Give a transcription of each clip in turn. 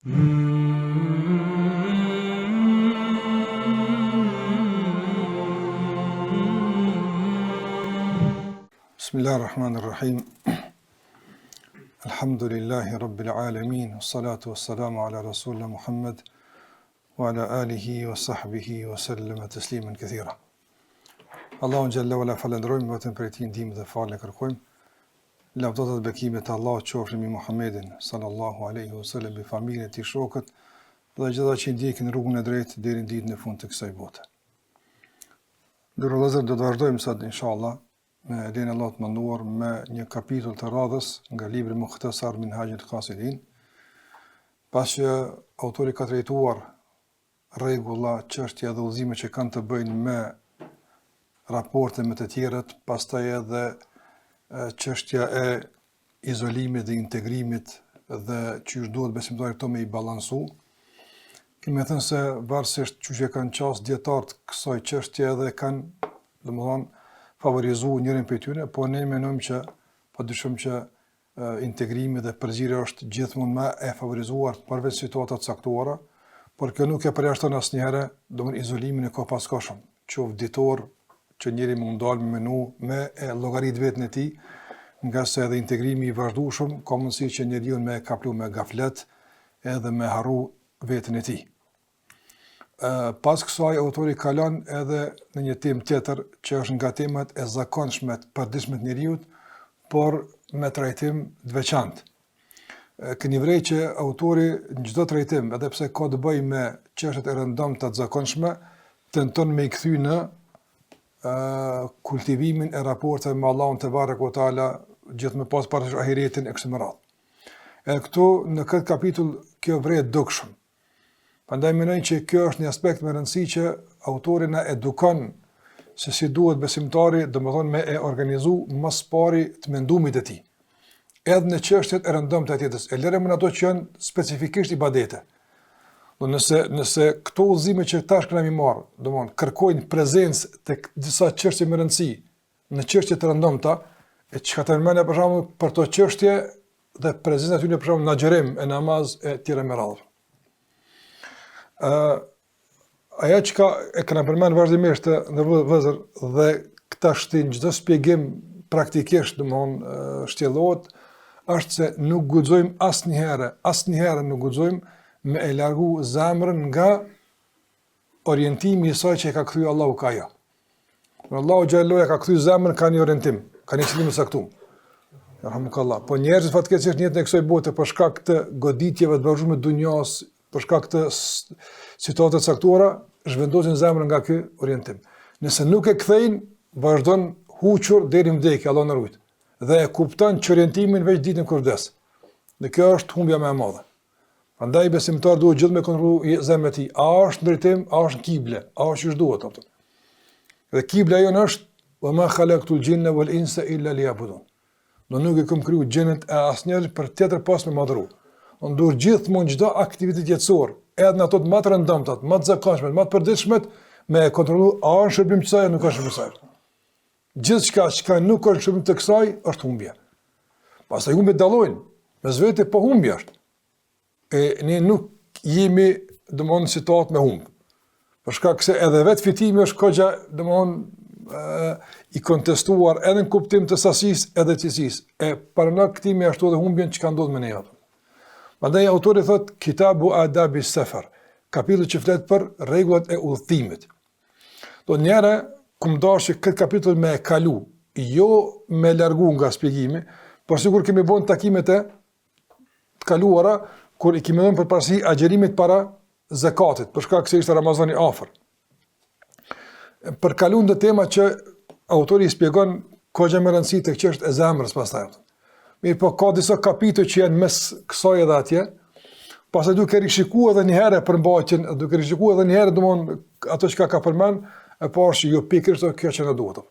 Bismillahirrahmanirrahim. Alhamdulillahi rabbil alamin. Wassalatu wassalamu ala rasulina Muhammad wa ala alihi wa sahbihi wa sallama tasliman kathira. Allahun xhalla wala falenderojmë vetëm për ti ndihmë dhe falë kërkojmë. Lavdata dhe bekimet e Allahut qofshin mbi Muhammedin sallallahu alaihi wasallam, me familjen e tij, shokët dhe gjithë ata që ndjekin rrugën e drejtë deri në ditën e fundit të kësaj bote. Ndërsa vëllezër, do të vazhdojmë sot inshallah me lejen e Allahut mënduar me një kapitull të radhës nga libri Mukhtasar Minhaj al-Qasidin, pasi autori ka trajtuar rregulla, çështja dhe udhëzime që kanë të bëjnë me raporte me të tjerët, pastaj edhe çështja e izolimit dhe integrimit dhe çish duhet besimtari këto me i balansu. Kemi thënë se varësisht çuç e kanë qas dietarët kësaj çështje edhe kanë, domethënë, favorizuar njërin prej tyre, po ne mendojmë që padyshim që integrimi dhe përzierja është gjithmonë më e favorizuar përveç situata të caktuara, por kjo nuk e përjashton asnjëherë domosdoshmë izolimin e kopaskoshëm, qoftë ditor që njëri mund dalë me menu me llogarit vetën e tij, nga se edhe integrimi i vazhdueshëm ka mundësi që njeriu me kaplu me gaflet edhe me harru vetën e tij. Pas kësaj autori kalon edhe në një temë tjetër që është nga temat e zakonshme të përditshme të njeriu, por me trajtim të veçantë. Keni vrej që autori në çdo trajtim, edhe pse ka të bëjë me çështjet e rëndomta të zakonshme, tenton me i kthy në kultivimin e raporteve me Allahun te barekuhu teala, gjithë me pas parasysh ahiretin e kështu me radhë. Edhe këtu në këtë kapitull kjo vret dukshëm. Prandaj mendoj që kjo është një aspekt më rëndësishëm që autori na edukon se si duhet besimtari, domethënë me e organizu më së pari të mendumit e tij. Edhe në çështjet e rëndomta të jetës, e lërëm në ato që janë specifikisht ibadete. Nëse këto udhëzime që tash kemi marrë, domthonë kërkojnë prezencë tek disa çështje më rëndësi, në çështje të rëndomta, e çka të mëne për shembull për to çështje dhe prezenca aty në për shembull në xherem, e namaz e tjera me radhë. Ajo që e kanë përmendur vazhdimisht në vëzër dhe këta shtin çdo shpjegim praktikisht domthonë shtjellohet, është se nuk guxojmë asnjëherë nuk guxojmë me e largu zemrën nga orientimi i saj që e ka kthy Allahu ka ajo. Allahu xhallahu ka kthy zemrën ka një orientim, ka një qëllim të saktuar. Yarhamukallah. Po njerëzit fatkeqësisht në jetën e kësaj bote për shkak të goditjeve të vazhdueshme të dunjos, për shkak të situatave të caktuara, zhvendosin zemrën nga ky orientim. Nëse nuk e kthejnë, vazhdon huqur deri në vdekje, Allah na ruaj. Dhe e kupton që orientimin veç ditën kur vdes. Dhe kjo është humbja më e madhe. Prandaj besimtar duhet gjithë me kontrollu zemrën e tij, a është ndërtim, a është kible, a është ç'është duhet apo. Dhe kibla jonë është wa ma khalaqtul jinna wal insa illa liya'budun. Nuk e kam kriju xhenet e asnjëri për tjetër pas me madhru. Duhet gjithmonë çdo aktivitet jetësor, edhe në ato të më të rëndomta, më të zakonshme, më të përditshme, me kontrollu a është shërbim të kësaj, nuk është shërbim të kësaj. Gjithçka që nuk është shërbim të kësaj është humbje. Pastaj humbjet dallojnë, mes vetë po humbje është. E ne nuk jemi domthonë situatë me humb. Për shkak se edhe vetë fitimi është koxha domthonë i kontestuar edhe në kuptim të sasisë edhe cilësisë. E para ktimi ashtu edhe humbjen që ka ndodhur me ne ato. Prandaj autori thotë Kitabu Adabi Safar, kapitulli që flet për rregullat e udhëtimit. Do njëra kum dashë këtë kapitull me kalu, jo me largu nga shpjegimi, por sigur kemi bën takimet e të kaluara kur i kemi dhënë përparësi agjerimit para zakatit, për shkak se ishte Ramazani afër. Për kaluar në tema që autori i shpjegon koxha më rëndësi tek çështja e zemrës pastaj. Mirë, po ka disa kapitull që janë mes kësaj edhe atje. Pastaj duke rishikuar edhe një herë përmbajtjen, duke rishikuar edhe një herë domthonë ato që ka përmend, e pash jo pikërisht kjo që na duhet.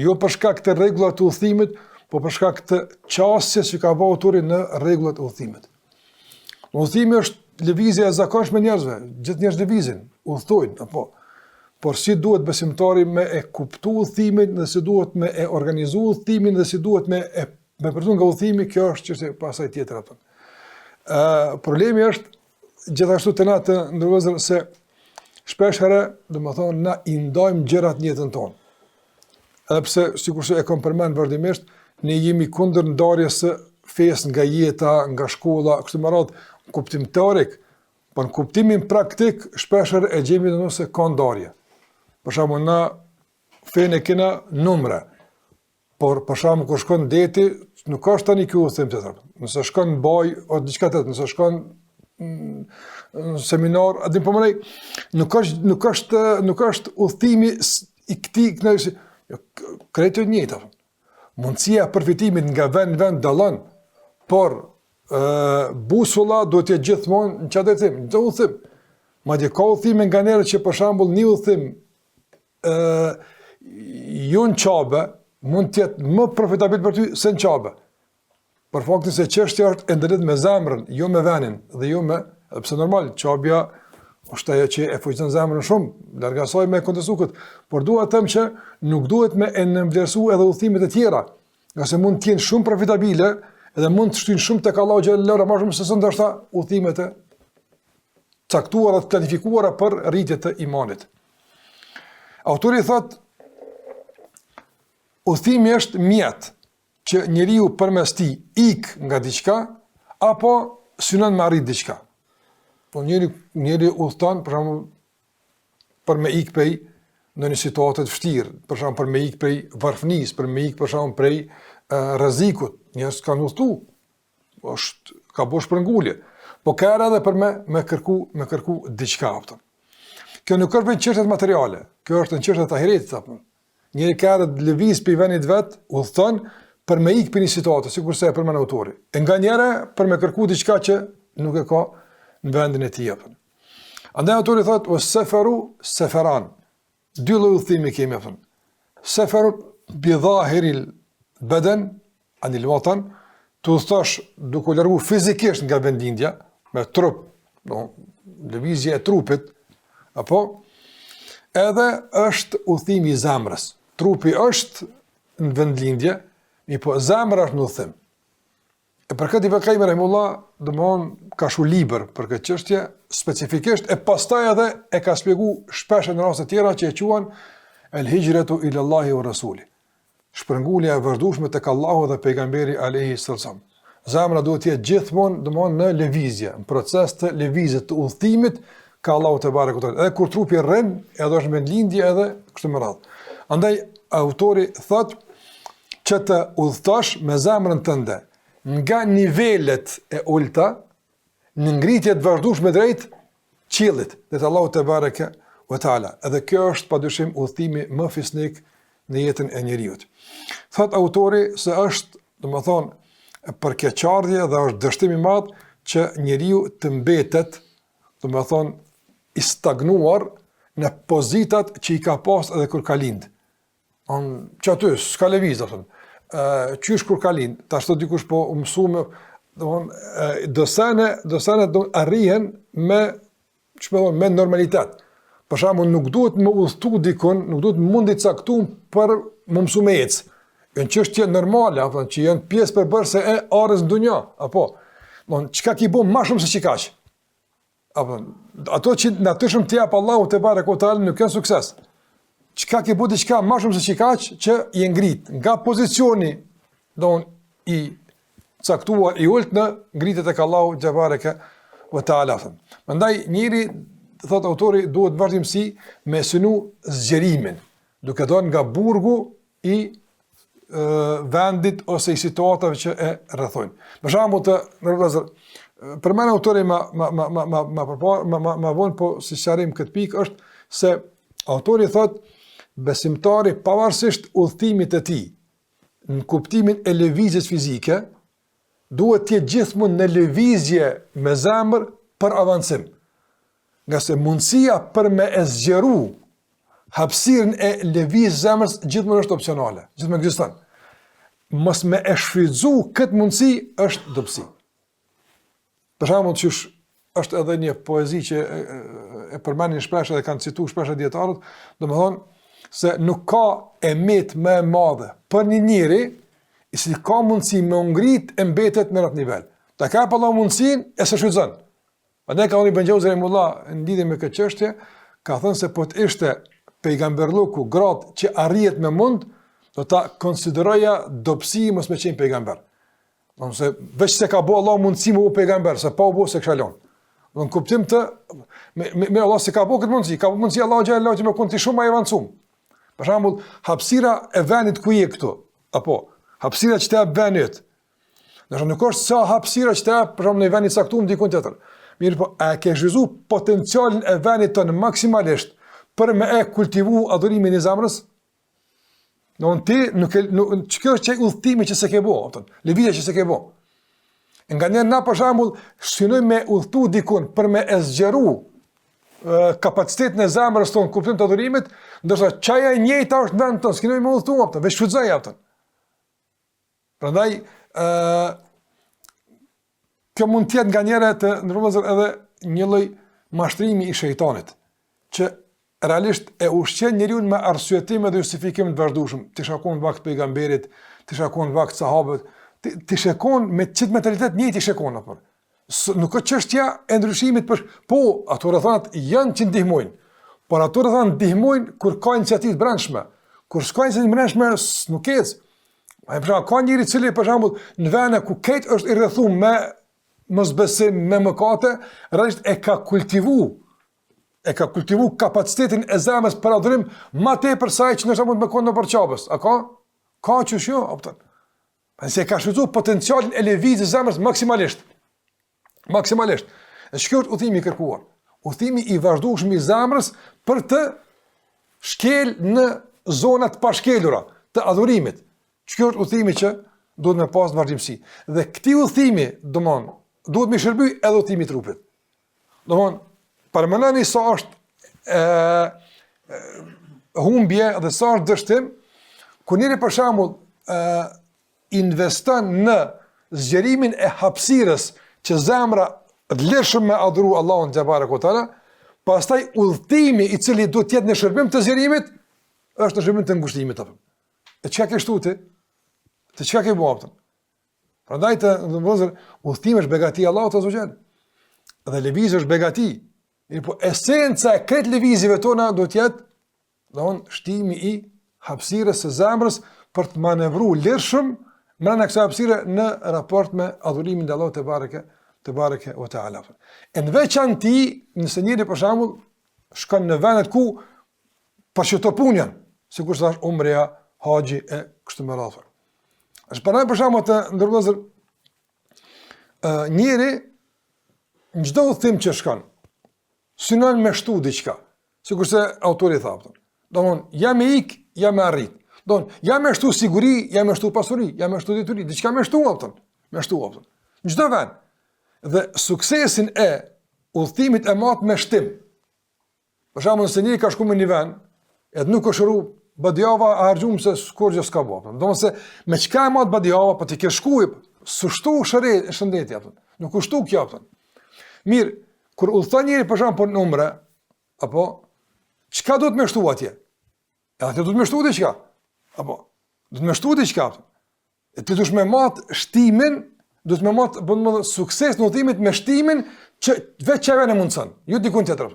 Jo për shkak të rregullat të udhëtimit, po për shkak të çësjes që ka bëu autori në rregullat e udhëtimit. Udhëtimi është lëvizja e zakonshme e njerëzve, gjithë njerëzit lëvizin, udhtojnë, apo. Por si duhet besimtari me e kuptu udhëtimin, dhe si duhet me e organizu udhëtimin, dhe si duhet me përfituar nga udhëtimi, kjo është çështje pasaj tjetër apo. Problemi është gjithashtu të na të ndërvëzër se shpesh herë, domethënë na I ndajmë gjërat në jetën tonë. Edhe pse sikurse e kam përmend vazhdimisht, ne jemi kundër ndarjes së fesë nga jeta, nga shkolla, kështu me radhë, në kuptim teorik, por në kuptimin praktik shpesh herë e gjejmë domosë se ka ndarje. Për shembull, na fenë kena numre, por për shembull kur shkon deti, nuk është tani ky udhëtim tjetër. Nëse shkon në baj ose diçka tjetër, nëse shkon në seminar, a din po më nuk është udhëtimi I këtij kënaqësi, kretë njëjtë. Mundësia përfitimit nga vend dallon, por busolla duhet të jetë gjithmonë në çfarë drejtim, në udhëtim. Madje ka udhëtime nga njerëz që për shembull një udhëtim jo në qabe, mund të jetë më profitabil për ty se në qabe. Për faktin se çështja është e ndërlidhur me zemrën, jo me vendin, dhe jo me, pse normal, qabja është ajo që e fuqizon zemrën shumë, larg asaj me kontestu këtë, por dua të them që nuk duhet me e nënvlerësu edhe udhëtimet e tjera, nëse mund të jenë shumë profitabile edhe mund të shtyjnë shumë tek Allahu xhallahu ala më shumë se ndoshta udhëtimet e caktuara të planifikuara për rritje të imanit. Autori thot, udhëtimi është mjet që njeriu përmes tij ik nga diçka apo synon me arrit diçka. Po njeri udhëton për shembull për me ik prej në një situatë të vështirë, për shembull për me ik prej varfënisë, për me ik për shembull prej rrezikut. Njerëz kanë udhëtu, ka bosh për ngulje. Po ka edhe për me kërku diçka aftë. Kjo nuk është një çështje materiale, kjo është një çështje e ahiretit apo. Njëri ka lëviz për vendit vet, udhëton për me ik për një situatë, sikurse e përmend autori. E nganjëherë për me kërku diçka që nuk e ka në vendin e tij apo. Andaj autori thotë o seferu seferan. Dy lloj udhëtimi kemi apo. Seferu bi dhahiril badan anil watan, tu thash duke largu fizikisht nga vendindja, me trup, lëvizje e trupit, apo edhe është udhëtimi I zemrës. Trupi është në vendlindje, po zemra është në udhëtim. E për këtë Ibn Qayyim rahimullah, domthon ka shu libër për këtë çështje specifikisht e pastaj edhe e ka shpjeguar shpesh në raste të tjera që e quajnë el hijratu ila Allahi wa rasuli. Shpërngulja e vazhdueshme tek Allahu dhe pejgamberi alayhi sallam. Zemra duhet të jetë gjithmonë domthon në lëvizje, në proces të lëvizjes të udhëtimit ka Allahu te bareku te. Edhe kur trupi rrin, edhe është në vendlindje edhe kështu me radhë. Andaj autori thotë që të udhëtosh me zemrën tënde nga nivelet e ulta në ngritje të vazhdueshme drejt qiellit, drejt Allahut te bareke ve taala. Edhe kjo është padyshim udhëtimi më fisnik në jetën e njeriu. Thot autori se është, domethënë, përkeqardhje dhe është dështim I madh që njeriu të mbetet, domethënë, I stagnuar në pozitat që I ka pas edhe kur ka lind. Që aty s'ka lëviz, domethënë. Qysh kur ka lind, tash thot dikush po mësuam, domethënë, dosane do arrihen me me normalitet. Për shembull, nuk duhet më udhëtu dikun, nuk duhet mundi caktuar për më mësu me ecë. Janë çështje normale, apo që janë pjesë përbërëse e arës në dunja, apo. Don çka ki bën më shumë se çikaç. Apo ato që natyrshëm të jap Allahu te bareku te nuk kanë sukses. Çka ki bën diçka më shumë se çikaç që I ngrit nga pozicioni don I caktuar I ult në ngritjet tek Allahu te bareke ve taala. Prandaj njëri thot autori duhet vazhdimsi me synu zgjerimin, duke dhënë nga burgu I vendit ose I situatave që e rrethojnë. Për shembull të nërvëzër, përmend autori ma vonë po si sqarim këtë pikë është se autori thot besimtari pavarësisht udhëtimit të tij në kuptimin e lëvizjes fizike duhet të jetë gjithmonë në lëvizje me zemër për avancim. Nga se mundësia për me e zgjeru hapësirën e lëvizjes zemrës gjithmonë është opsionale, gjithmonë ekziston. Mos me e shfrytzu këtë mundësi është dobësi. Për shembull, që është edhe një poezi që e përmendin shpesh dhe kanë cituar shpesh dietarët, domethënë se nuk ka emet më e madhe për një njeri I cili ka mundësi me ngrit e mbetet në atë nivel. Ta ka pa Allah mundësin e së shfrytëzon. Andaj ka thënë Ibn Xhauzi rahimullah në lidhje me këtë çështje, ka thënë se po të ishte pejgamberlloku gradë që arrihet me mund, do ta konsideroja dobësi mos me qenë pejgamber. Nëse veç se ka bëu Allah mundësi me u pejgamber, se pa u bëu se kshalon. Në kuptim të me Allah se ka bëu këtë mundësi, ka mundësi Allah xhallahu që me konti shumë më avancuar. Për shembull, hapësira e vendit ku je këtu, apo hapësira që të jap vendit. Nëse nuk është sa hapësira që të jap për shembull në vendin caktuar dikun tjetër. Mirë po, a ke zhvizu potencialin e vendit tonë maksimalisht për me e kultivu adhurimin e zemrës? Në ti, që është që udhëtimi që se ke bo, lëvizja që se ke bo. Nga njerë na për shembull synojmë me udhëtu dikun për me e zgjeru kapacitetin e zemrës tonë, kuptim të adhurimit, ndërsa qaja e njëjta është në vend tonë, s'kenoj me udhëtu, veç shfrytëzoj atë. Prandaj, kjo mund tjetë nga njëre të ndërmëzër edhe një lloj mashtrimi i shejtanit, që realisht e ushqen njeriun me arsyetim dhe justifikim të vazhdueshëm. Ti shakon vakt pejgamberit, ti shakon vakt sahabët, ti shakon me çit mentalitet njëjtë i shakon apo. Nuk është çështja e ndryshimit po ato rrethonat janë që ndihmojnë. Por ato rrethonat ndihmojnë kur ka iniciativë brendshme. Kur s'ka iniciativë brendshme nuk ec. Ai ka njëri i cili për shembull në vende ku këtë është i rrethuar me mosbesim, me mëkate, realisht e ka kultivu kapacitetin e zemrës për adhurim ma tepër se ai që nëse mund të mëkon në përçapës. A ka? Ka qysh jo, opton. Pasi ka shfrytzuar potencialin e lëvizjes së zemrës maksimalisht. Maksimalisht. E kjo është udhimi i kërkuar. Udhimi i vazhdueshëm i zemrës për të shkel në zona të pashkelura të adhurimit. Kjo është udhimi që duhet me pas vazhdimsi. Dhe këtij udhimi, domthon, duhet me shërby edhe udhimi i trupit. Domthon, përmenani sa është humbje dhe sa është dështim, kur njëri për shembull investon në zgjerimin e hapësirës që zemra lirshëm me adhuru Allahun xhabareku teala, pastaj udhëtimi i cili duhet të jetë në shërbim të zgjerimit është në shërbim të ngushtimit apo. E çka ke shtuti? Të çka ke bëu? Prandaj të vëllezër, udhëtimi është begati e Allahut azza wa jall. Dhe lëvizja është begati. Po esenca e këtë lëvizjeve tona do të jetë, domthonë, shtimi i hapësirës së zemrës për të manevruar lirshëm brenda kësaj hapësire në raport me adhurimin e Allahut te bareke o teala. Në veçantë, nëse njëri për shembull shkon në vendet ku për çto punë, sikur të thash umreja, haxhi e kështu me radhë. Është për shembull të ndërvëzër njëri në çdo udhtim që shkon synon me shtu diqka, sikur se autori thapë. Domthon, jam me ik, jam me arrit. Domthon, jam me shtu siguri, jam me shtu pasuri, jam me shtu dituri, diqka me shtu apëton. Me shtu apëton. Në çdo vend. Dhe suksesin e udhëtimit e matë me shtim. Për shembull, nëse njëri ka shku me një vend, edhe nuk është shëru badjava a harxhum se kur gjë s'ka bëu. Domthon se me çka e matë badjava, po ti ke shkuar, s'u shëndeti apëton. Nuk u shtu kjo apëton. Mirë, kur udhëton njëri për shembull në umre, apo çka do të më shtu atje? Edhe do të më shtu diçka. Apo do të më shtu diçka. E ti dush me mat shtimin, do të më mat bën sukses në udhimit me shtimin që vetë çave në mundson. Jo dikun tjetër.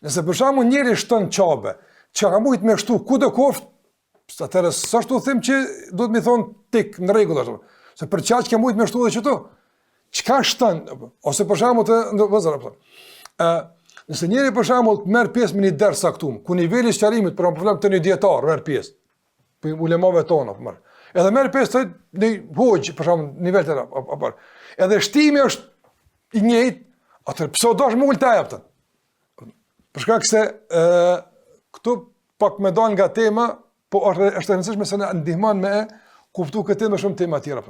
Nëse për shembull njëri shton çabe, çka mujt më shtu kudo koft, atëherë s'është udhim që do të më thon tik në rregull ashtu. Se për çaq që mujt më shtu edhe çto. Çka shton ose për shembull të vëzëra apo. Nëse njëri për shembull merr pjesë në një ders saktum, ku niveli i sqarimit për problem të një dietar merr pjesë. Për ulemave tonë apo merr. Edhe merr pjesë në hoxh për shembull nivel të apo. Edhe shtimi është i njëjtë, atë pse dosh më ulta jap atë. Për shkak se këtu pak më dal nga tema, po është e rëndësishme se na ndihmon me kuptu këtë më shumë tema të tjera.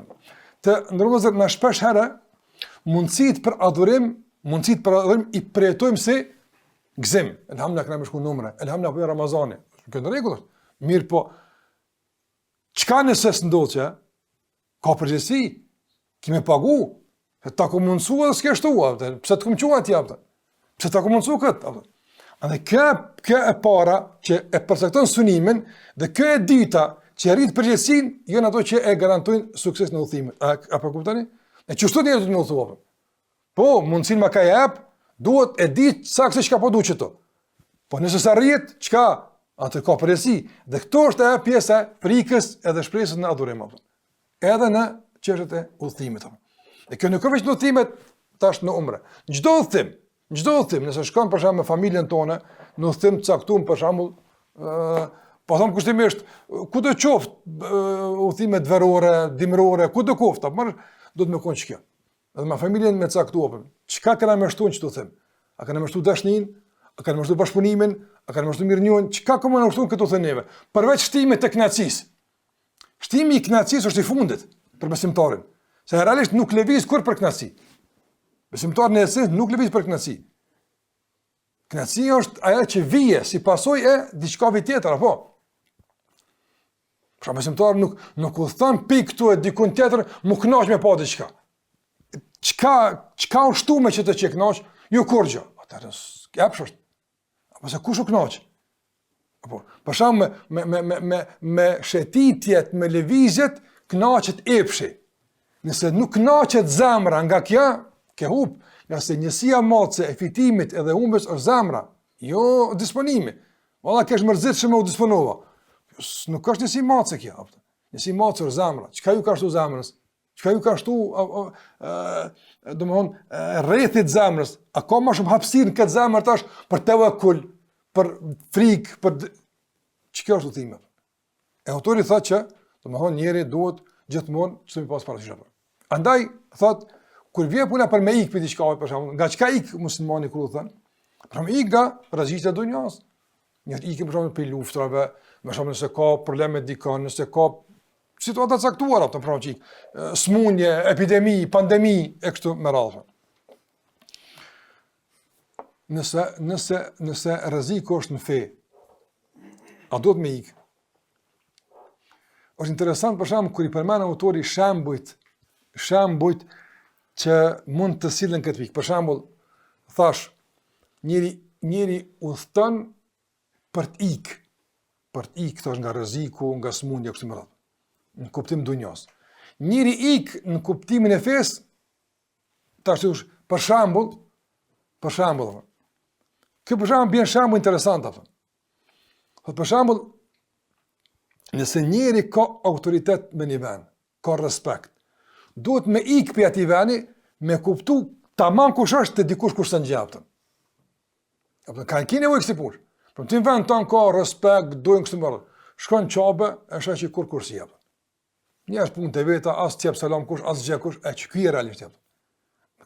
Të ndërmozë na shpesh herë mundësit për adhurim i përjetojmë si gzim. Elhamdulillah këna më shku numre, elhamdulillah po Ramazani. Kjo në rregull. Mirë po, çka nëse s'ndodh që ka përgjegjësi, kime pagu, ta ku mundësua dhe s'ke shtua, pse të kumë qua t'japë, pse ta ku mundësua këtë. Andë kjo e para që e përsekton sunimin, dhe kjo e dyta që e rritë përgjegjësin, jënë ato që e garantojnë sukses në udhëtimin. A po kuptoni? E çështot njerëzit më udhëtuan. Po, mundsin ma ka jap, duhet e di saktë çka po duhet çto. Po nëse sa rrihet, çka? Atë ka përgjegjësi. Dhe këto është ajo pjesa frikës edhe shpresës në adhurim. Edhe në çështjet e udhëtimit. E kjo nuk është vetëm udhëtimet tash në umre. Çdo udhëtim, nëse shkon për shembull me familjen tonë, në udhëtim të caktuar për shembull, po them kushtimisht, kudo qoftë udhëtimet verore, dimrore, kudo qoftë, apo do të më kon çka. Edhe me familjen me caktuar. Çka kanë më shtuar çdo them? A kanë më shtuar dashnin? A kanë më shtuar bashkëpunimin? A kanë më shtuar mirënjohjen? Çka kanë më shtuar këto thëneve? Përveç shtimit të kënaqësisë. Shtimi i kënaqësisë është i fundit për besimtarin. Se realisht nuk lëviz kur për kënaqësi. Besimtari në esencë nuk lëviz për kënaqësi. Kënaqësia është ajo që vije si pasojë e diçka tjetër, apo? Pra besimtari nuk u thon pik këtu e dikun tjetër, më kënaq me pa diçka. Çka u shtu me që të kënaq? Jo kurrë. Atëherë skepsh. Apo se kush u kënaq? Apo, për shembull me shetitjet, me lëvizjet, kënaqet epshi. Nëse nuk kënaqet zemra nga kjo, ke hub, nëse njësia matëse e fitimit edhe humbes është zemra, jo disponimi. Valla kesh mërzitshëm u disponova. Nuk është njësi matëse kjo. Njësi matëse është zemra. Çka ju ka shtu zemrës? Çka ju ka shtu rrethit zemrës? A ka më shumë hapësirë në këtë zemrë tash për tevekul, për frikë, për çka është udhëtimi? E autori thotë që, njeri duhet gjithmonë çdo mi pas parasysh apo. Andaj thotë kur vjen puna për me ik për diçka, për shembull, nga çka ik muslimani kur u thon? Për me ik nga rreziqet e dunjos. Njëri ikë për shembull për luftrave, më shumë nëse ka probleme dikon, nëse ka situata caktuara, të pranë smundje, epidemi, pandemi e kështu me radhë. Nëse rreziku është në fe, a duhet me ik? Është interesant për shembull kur i përmend autori shembujt që mund të sillen këtë pikë. Për shembull, thash, njëri udhton për të ik thash nga rreziku, nga smundja kështu me radhë. Në kuptim dunjos. Njëri ik në kuptimin e fesë, tash për shembull, kjo për shembull bën shembull interesant apo. Për shembull, nëse njëri ka autoritet me një vend, ka respekt, duhet me ik për ati veni, me kuptu tamam kush është të dikush kush të ngjaptën. Kanë ki nevojë kësi push. Për të vend tonë ka respekt, dojnë kështu më radhë. Shkon qabe, e shë që kur si jepë. Një është punë të veta, as t'jep selam kush, as gjë kush, e që kjo e realisht jepë.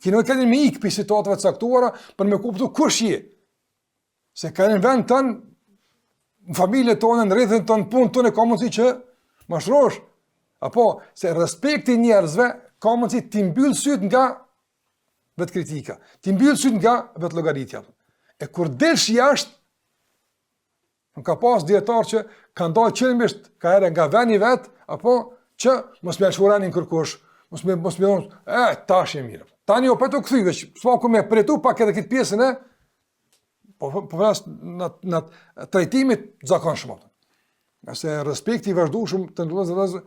Kino e kanë me ik për situatëve të caktuara, për me kuptu kush je. Se kanë në vend tonë, në familje tonë, në rrethin tonë, punë tonë, ka mundësi që mashtrosh. Apo, se respekti njerëzve, ka mundësi t'i mbyllë syt nga vetë kritika, t'i mbyllë syt nga vetë llogaritja. E kur delsh jashtë, nuk ka pas dietar që kanë dalë qëllimisht ka ere nga veni vet, apo që mos më shuranin kërkosh, mos më thonë, tash e mirë. Tani o të kthyve, s'po ku më pritu pak edhe këtë pjesën e po vras në trajtimit zakonshëm. Nëse respekti i vazhdueshëm të ndonjë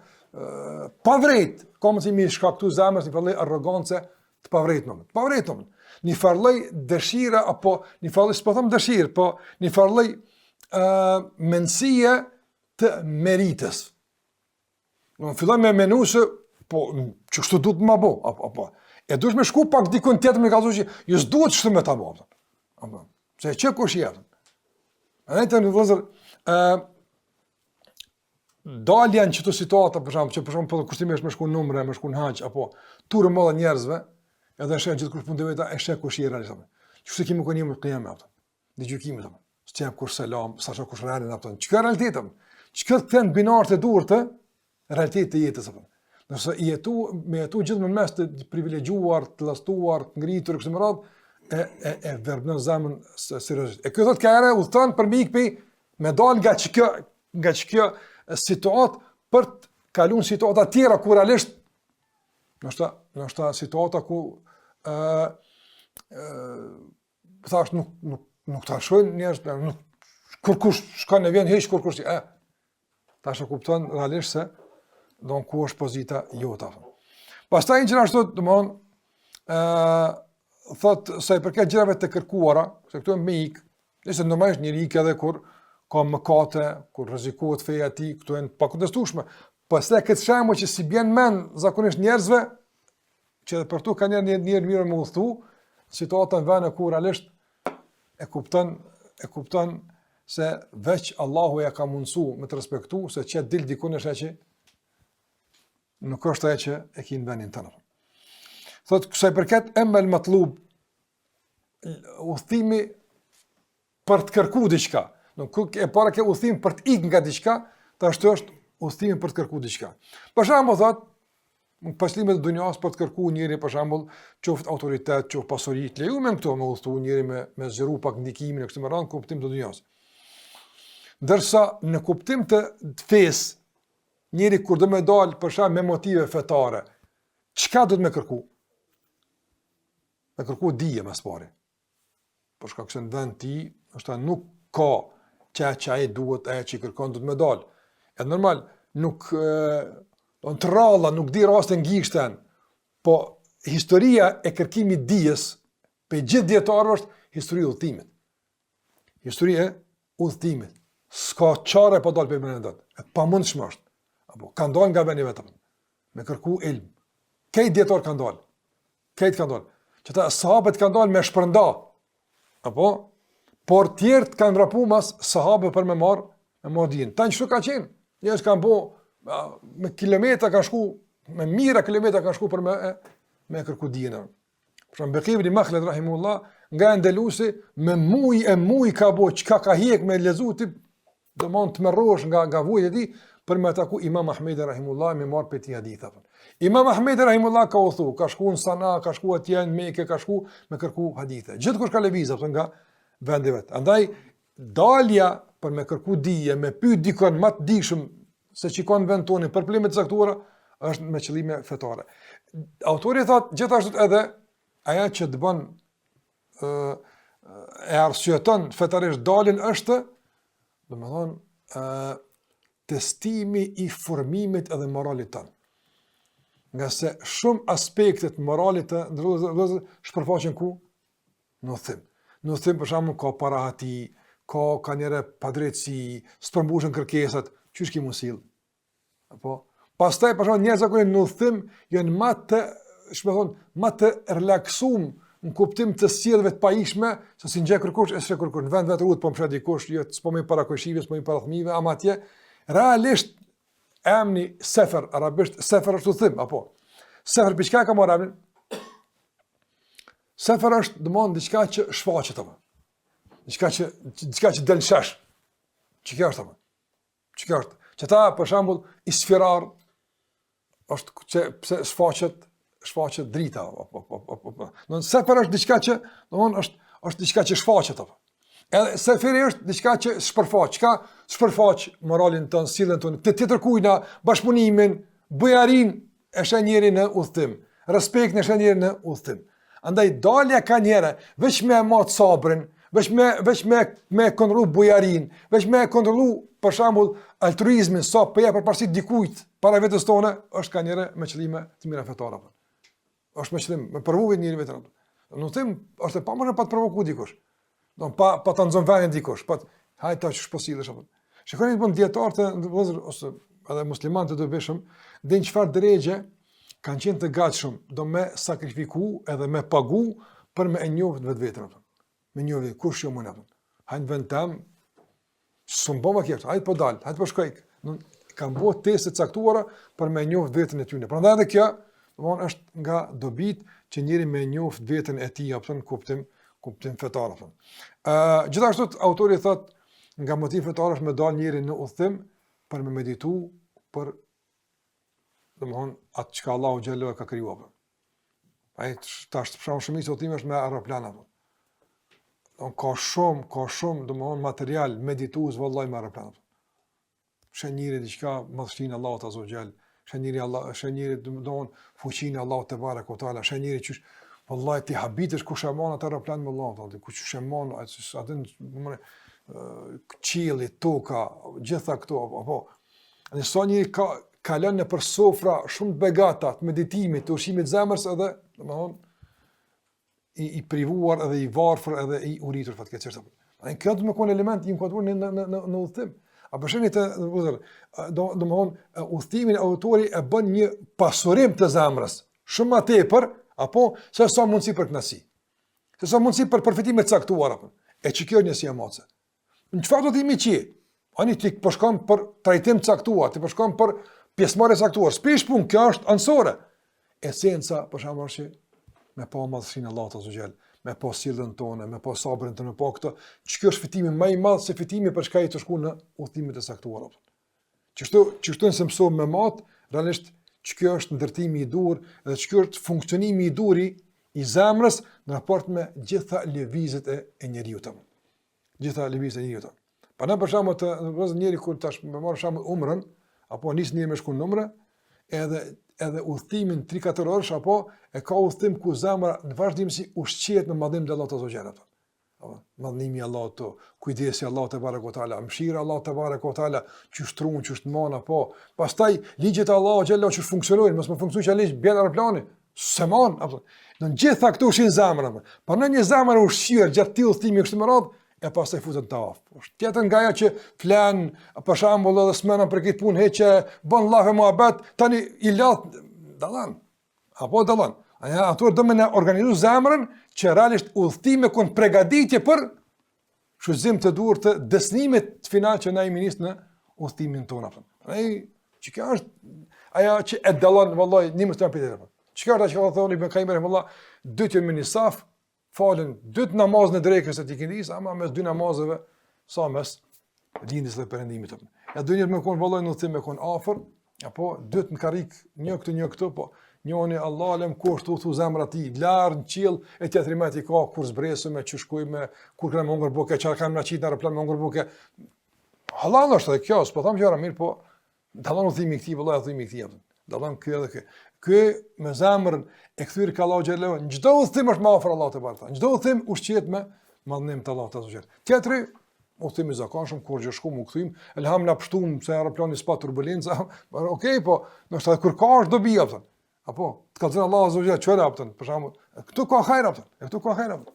pa vrejt, ka mundësi mi shkaktu zemrës një farlloj arrogancë të pavretshme. Një farlloj dëshira apo një farlloj s'po them dëshirë, po një farlloj mendësie të meritës. Në filloj me menusë, po që kështu duhet më bo, apo. E duhet me shku pak dikun tjetër me kallëzu që ju s'duhet kështu me ta bo. Se që kush jetën. A ne të në vëzër, dalja në qëto situata, për shumë, për kushtimisht me shku në numre, me shku në haqë, apo turë mëllë njerëzve, edhe shë gjithë kush punë të veta, e shë kush i realisht. Qështë kemi kënjim të kënjeme, dhe gjykimit, së qep kush selam, sa që kush rrënin, që ka realitetëm, që këtë këtën binarë të dur të realitet të jetës. Nëse me jetu gjithë me mes të privilegjuar, të lastuar, të ngritur, kështë më radhë, e verbënën zemën seriosisht. E këtë ka ere udhëtan për me ikpi, me dal nga që kjo situatë për të kalun situata tjera ku realisht, nështë situata ku thash nuk të ashojnë njerës, kur kush shka në vjen heq, kur kush tash e kupton realisht se don ku është pozita jota. Pastaj gjithashtu, domthon, thot sa i përket gjërave të kërkuara, se këtu me ik, nëse normalisht njëri ik edhe kur ka mëkate, kur rrezikohet feja e tij, këtu janë pa kontestueshme. Pastaj këtë shembull që si bjen mend zakonisht njerëzve, që edhe për tu ka njerë mirë me udhthu, situata në vend ku realisht e kupton se veç Allahu ja ka mundsu me të respektu, se që dil dikun është që nuk është ajo që e ki në vendin tënë. Thot, kësaj përket emel matlub, udhëtimi për të kërku diçka. Nuk e para ke udhëtim për të ikë nga diçka, ashtu është udhëtimi për të kërku diçka. Për shembull, thot, në paslimet e dunjas për të kërku njëri, për shembull, qoftë autoritet, qoftë pasuri, të leju me këto me udhëtu njëri me zgjeru pak ndikimin e kështu me radhë kuptim të dunjas. Ndërsa në kuptim të fesë, njëri kur do me dalë për shembull me motive fetare, çka do të më kërku? Me kërku dije më së pari. Por shkak se në vend ti, është nuk ka që ai duhet, ajo që kërkon do të më dalë. Është normal, nuk të ralla, nuk di rastin ngjishten, po historia e kërkimit dijes për gjithë dietarëve është histori e udhëtimit. Historia e udhëtimit. S'ka çare pa dalë për mendat. E pamundshme është. Apo kanë dalë nga vendi vetëm. Me kërku ilm. Këto dietar kanë dalë. Këto kanë dalë. Që ta sahabët kanë dalë me shpërnda. Apo por tjerët kanë rapu mas sahabë për me marr dijen. Tanë çu ka qenë. Njerëz kanë po me kilometra kanë shku, me mijëra kilometra kanë shku për me kërku dijen. Për shembull Beqi ibn Makhlad rahimullah nga Andalusi me muj ka bo çka ka hiq me lezuti domon të merrosh nga vujt e tij për me ataku Imam Ahmed rahimullah me marr për ti haditha. Imam Ahmed rahimullah ka udhëtu, ka shku në Sana, ka shku atje në Mekë, ka shku me kërku hadithe. Gjithkush ka lëvizë nga vendi vet. Andaj dalja për me kërku dije, me pyet dikon më të dijshëm se çikon vend tonë për probleme të caktuara është me qëllime fetare. Autori thot gjithashtu edhe ajo që të bën e arsyeton fetarisht dalin është, domethënë testimi i formimit edhe moralit tonë. Nga se shumë aspektet moralit të ndërruzë shpërfaqen ku? Në udhëtim. Në udhëtim për shembull ka parahati, ka njëre padrejtësi, s'përmbushën kërkesat, çysh ki mund sill. Apo pastaj për shembull njerëz që në udhëtim janë më të relaksuar në kuptim të sjellëve të pajishme, se si ngjë kërkosh e s'e kërkosh në vend vetë rrugë po mshet dikush, jo s'po më para kushtive, s'po më para thmive, ama atje realisht emni sefer, arabisht sefer është udhëtim, apo sefer për çka ka marrë emrin? Sefer është domon diçka që shfaqet apo. Diçka që del shesh. Çka është apo? Çka është? Që ta për shembull isfirar është që pse shfaqet drita apo. Don sefer është diçka që domon është diçka që shfaqet apo. Edhe seferi është diçka që shpërfaq moralin ton, sjelljen ton, të tjetër kujna, bashkëpunimin, bujarin e shenjeri në udhëtim, respekt në shenjeri në udhëtim. Andaj dalja ka njëre, veç me mat sabrin, veç me kontrollu bujarin, veç me kontrollu për shembull altruizmin, sa për përparësi dikujt para vetes tone, është ka njëre me qëllime të mira fetare. Është me qëllim, me provokuar njëri vetëm. Në udhëtim është e pamundur pa të provokuar dikush. Don pa ta nxon vendin dikush, pa hajt tash shposillesh apo. Shikoni bën dietar të ose edhe muslimanë të dobishëm, në çfarë drejgje kanë qenë të gatshëm do me sakrifiku edhe me pagu për me e njohur vetveten apo. Me njohur kush jo mund apo. Hajt vend tam sumbova këtu, hajt po dal, hajt po shkoj. Kanë bëu teste të caktuara për me njohur vetën e tyre. Prandaj edhe kjo, domthonë është nga dobit që njëri me njohur vetën e tij apo në kuptim fetar apo. Gjithashtu autori thot nga motiv fetar është me dal njëri në udhëtim për me meditu për domthon atë çka Allahu xhallahu ka krijuar. Ai tash për shkak shumicës udhëtimi është me aeroplan apo. Don ka shumë domthon material meditues vallahi me aeroplan. Shënjeri diçka madhështinë Allahut azza wa xal, shënjeri domthon fuqinë Allahut te baraka wa taala, shënjeri çysh wallahi ti habitesh ku shamon atë aeroplan me Allahut, ku shamon atë qielli, toka, gjitha këto apo. Në sonjë ka kalon në për sofra shumë të begata, të meditimit, të ushqimit zemrës edhe, domethënë, i privuar edhe i varfër edhe i uritur fatkeqësisht. Ai kjo do të më kon element i inkuadruar në udhtim. A përshënit të domethënë udhtimin autori e bën një pasurim të zemrës, shumë më tepër apo se sa mundsi për kënaqësi. Se sa mundsi për përfitime të caktuara apo. E çikoj një si emoce. Në çfarë do të imi qi? Ani ti po shkon për trajtim të caktuar, ti po shkon për pjesëmarrje të caktuar. Spish punë, kjo është ansore. Esenca për shembull që me pa madhësinë Allahut azza xal, me pa sjelljen tonë, me pa sabrin tonë, me pa këtë, ç'kjo është fitimi më i madh se fitimi për çka i të shkuar në udhimet e caktuara. Çështu se mësojmë me mat, realisht ç'kjo është ndërtimi i dur dhe ç'kjo është funksionimi i duri i zemrës në raport me gjitha lëvizjet e njeriu tonë. Gjitha lëvizjet e njeriu tonë. Pa në për shembull të vëzë njeri kur tash më marr shembull umrën, apo nis njëri me shkon në umrë, edhe udhtimin 3-4 orësh apo e ka udhtim ku zemra në vazhdimsi ushqehet me madhim të Allahut azza xhala. Apo madhimi i Allahut, kujdesi i Allahut te barekutaala, mëshira e Allahut te barekutaala, që shtrun, që shtmon apo pastaj ligjet e Allahut xhala që funksionojnë, mos më funksionojë që ligj bën aeroplani, semon apo. Në gjitha këto ushin zemrën. Po në një zemër ushqyer gjatë këtij udhtimi kështu më radh e pastaj futet të aftë. Është tjetër nga ajo që flan për shembull edhe smena për këtë punë heqë bën llafe muhabet, tani i lart dallon. Apo dallon. Ato do më organizu zemrën që realisht udhtimi kon përgatitje për shuzim të duhur të dësnimit të final që na i minis në udhtimin tonë apo. Ai që kjo është ajo që e dallon vallahi nimës të apitë. Çka është që thoni Ibn Qayyim rahimullah, dy të në nisaf falen 2 namaz në drekës e të ikindis, ama mes 2 namazeve sa mes lindjes dhe perëndimit. Ja do njëtë me kon vallai në udhtim me kon afër, apo 2 në karrik, një këtu, po njëri Allah alem kushtu thu zemra ti, larg në qiell e tjetri më ti ka kur zbresëm me që shkojmë kur kanë mungur buke, çfarë kanë na qit në aeroplan mungur buke. Allah është kjo, s'po them gjëra mirë, po dallon udhimi këtij vallai udhimi këtij. Dallon ky edhe ky. Ky me zemrën e kthyr ka Allahu xhallahu, në çdo udhtim është më afër Allahut te barta. Në çdo udhtim ushqihet me madhnim të Allahut azza xhall. Tjetri udhtim i zakonshëm kur gjë shkum u kthym, elham na pshtum se aeroplani s'pa turbulenca, okej, po ndoshta kur ka është dobi apo. Apo të kallzon Allahu azza xhall çfarë apo, për shembull, këtu ka hajër apo. Këtu ka hajër apo.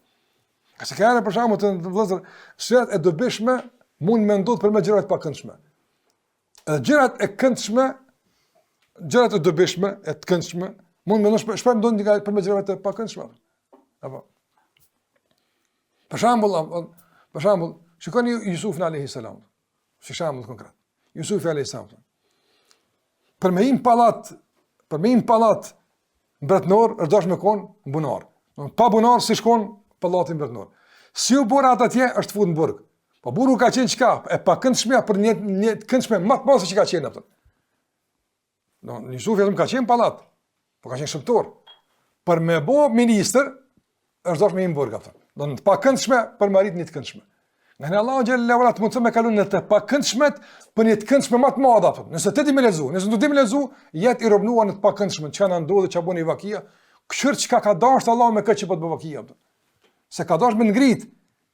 Ka se kanë për shembull të vëllazër, shërat e dobishme mund më ndodh për me gjërat pa këndshme. Gjërat e këndshme, gjërat e dobishme, e të këndshme, mund më shpër ndonjë nga për me gjërat e pa këndshme. Apo. Për shembull, shikoni Yusufin alayhis salam. Si shembull konkret. Yusufi alayhis salam. Për me im pallat mbretnor, është dash me kon bunar. Pa bunar si shkon pallati mbretnor. Si u bura atje është fut në burg. Po burgu ka qenë çka? E pa këndshme për një këndshme më të madhe që ka qenë atë. No, Yusufi vetëm ka qenë pallat. Po ka qenë shëmtor. Për me bo ministër është dash me im burg atë. Do të pa këndshme për marit një të këndshme. Nga Allahu xhallahu ala të mundson me kalon në të pa këndshmet për një të këndshme më të madhe atë. Nëse ti më lezu, nëse do ti më lezu, jetë i robnuar në të pa këndshme, çka na ndodhi, çka bëni vakia, këshir çka ka dashur Allahu me këtë që po të bë vakia atë. Se ka dashur me ngrit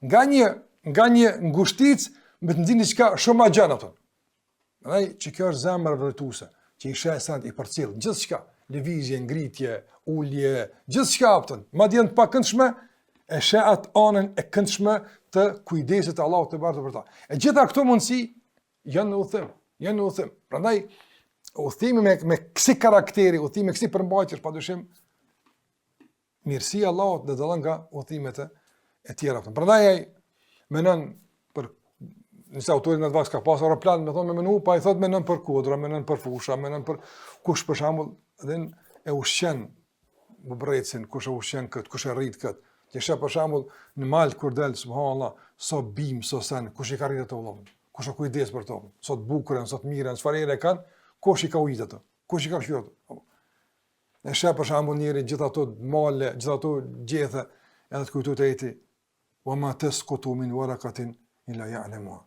nga një ngushtic me të nxjerrë diçka shumë më gjatë atë. Ai që kjo është zemra vërtetuese, që i sheh sa i përcjell gjithçka, lëvizje, ngritje, ulje, gjithçka atë. Madje të pa këndshme e sheh atë anën e këndshme të kujdesit të Allahut të bardhë për ta. E gjitha këto mundësi janë në udhtim. Prandaj udhtimi me kësi karakteri, udhtimi me kësi përmbajtje është padyshim mirësia e Allahut dhe dallon nga udhtimet e tjera. Prandaj ai menon për nëse autorin në vakt ka pas aeroplan, më thonë me menu, pa i thot menon për kodra, menon për fusha, menon për kush për shembull, dhe e ushqen bubrecin, kush e ushqen kët, kush e rrit kët. Që shë për shembull në mal kur del subhanallahu, so bim, so sen, kush i ka rritë ato vëllai? Kush o kujdes për to? Sot bukurën, sot mirën, çfarë e kanë? Kush i ka ujit ato? Kush i ka fshir ato? Ne shë për shembull njëri gjithë ato male, gjithë ato gjethe, edhe të kujtohet ajeti wa ma tasqutu min waraqatin illa ya'lamuha.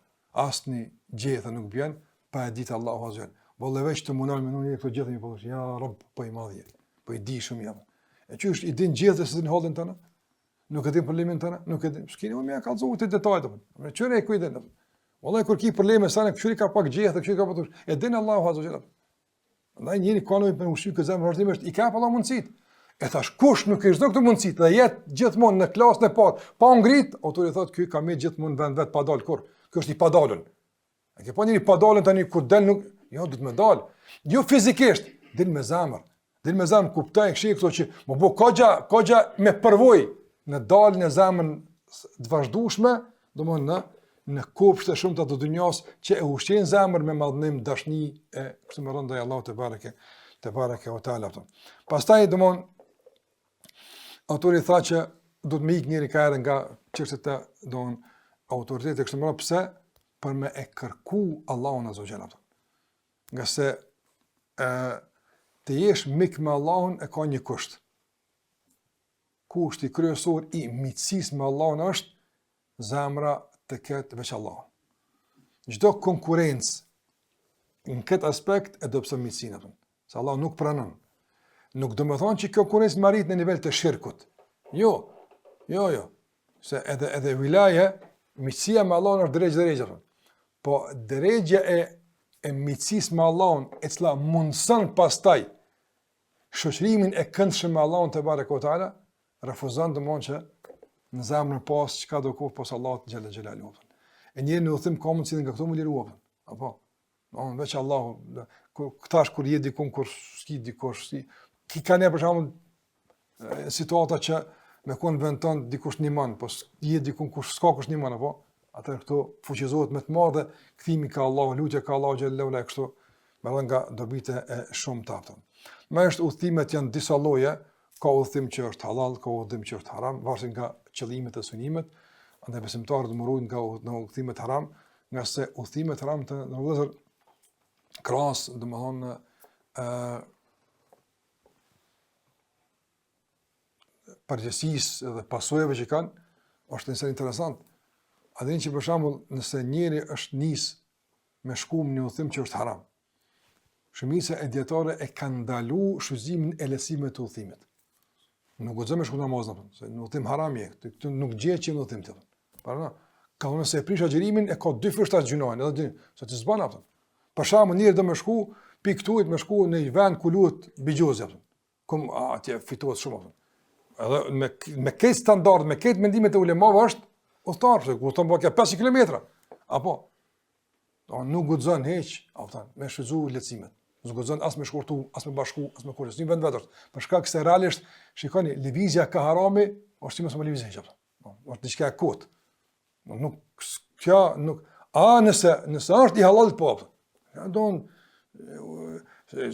Asni gjethe nuk bjen pa e ditë Allahu azza. Vëllai veç të mundon me një këto gjethe një po ja rob po i madhje. Po i di shumë jam. E çysh i din gjethe se din hollën tonë? Nuk e din problemin tonë, nuk e din. S'keni më ka kallzuar te detajet apo. Me çore e kujden. Vallai kur ki probleme sa ne kushri ka pak gjethe, kushri ka patur. E din Allahu azza xal. Andaj njëri ka nevojë për ushqim që zemra vazhdimisht i ka pa mundësit. E thash kush nuk e çdo këtë mundësi dhe jetë gjithmonë në klasën e parë, pa ngrit, autori thotë ky ka më gjithmonë vend vet pa dal kur. Ky është i padalun. A ke pa njëri padalun tani kur del nuk, jo do të më dal. Jo fizikisht, del me zemër. Del me zemër kuptoj këto që më bë kogja me përvojë në dalën e zemrën të vazhdueshme, domthonë në kopshte shumë të dunjos që e ushqen zemër me madhnim, dashni e kështu me rëndaj Allahu te bareke o taala. Pastaj domthonë autori tha që do të më ik njëri ka erë nga çështjet e don autoritetit kështu më pse për me e kërku Allahun azza xhala. Nga se të jesh mik me Allahun e ka një kusht. Kushti kryesor i miqësisë me Allahun është zemra të ketë veç Allahun. Çdo konkurrencë në këtë aspekt e dobëson miqësinë atë. Se Allah nuk pranon. Nuk do të thonë që kjo konkurrencë marrit në nivel të shirkut. Jo. Se edhe vilaje, miqësia me Allahun është drejtë. Po drejtja e miqësisë me Allahun, e cila mundson pastaj shoqërimin e këndshëm me Allahun te bareke o taala, refuzon domthonjë që në zemrën pas çka do kohë pas Allahut xhalla xhelalu. E njëri në udhim ka mundësi nga këto më liruar. Apo, veç Allahu, këtash kur je dikun kur ski dikush si ki kanë për shembull situata që me kon vend ton dikush nimon, po je dikun kush s'ka kush nimon apo atë këto fuqizohet më të madhe kthimi ka Allahu, lutja ka Allahu xhalla xhelalu kështu me nga dobitë e shumë të. Më është udhimet janë disa lloje, ka udhim që është halal, ka udhim që është haram, varet nga qëllimet e synimet. Andaj besimtarët murojnë nga udhimet haram, nga se udhimet haram të vëllezër krahas, domethënë përgjegjësisë dhe pasojave që kanë, është një interesant. A dini që për shembull, nëse njëri është nis me shkum në udhim që është haram, shumica e dietarëve e kanë ndaluar shuzimin e lehtësimit të udhimit. Nuk guxon me shku namaz apo, se në udhim haram je, ti nuk gjehet që në udhim tjetër. Para ka unë se prish agjerimin e ka dy fshta gjunojnë, edhe dy, se të zban ato. Për shembull, njëri do më shku pikë tuaj më shku në një vend ku luhet bigjozi apo. Kum atje fitohet shumë apo. Edhe me këtë standard, me këtë mendimet e ulemave është udhtar, se ku thon bëka 5 kilometra. Apo nuk guxon hiç, apo me shfryzu lehtësimet. Nuk guxon as me shkurtu, as me bashku, as me kurrë, në vend vetër. Për shkak se realisht, shikoni, lëvizja ka harami, është si mos më lëvizë hiç apo. Është diçka e kot. Nuk nëse është i halal po. Ja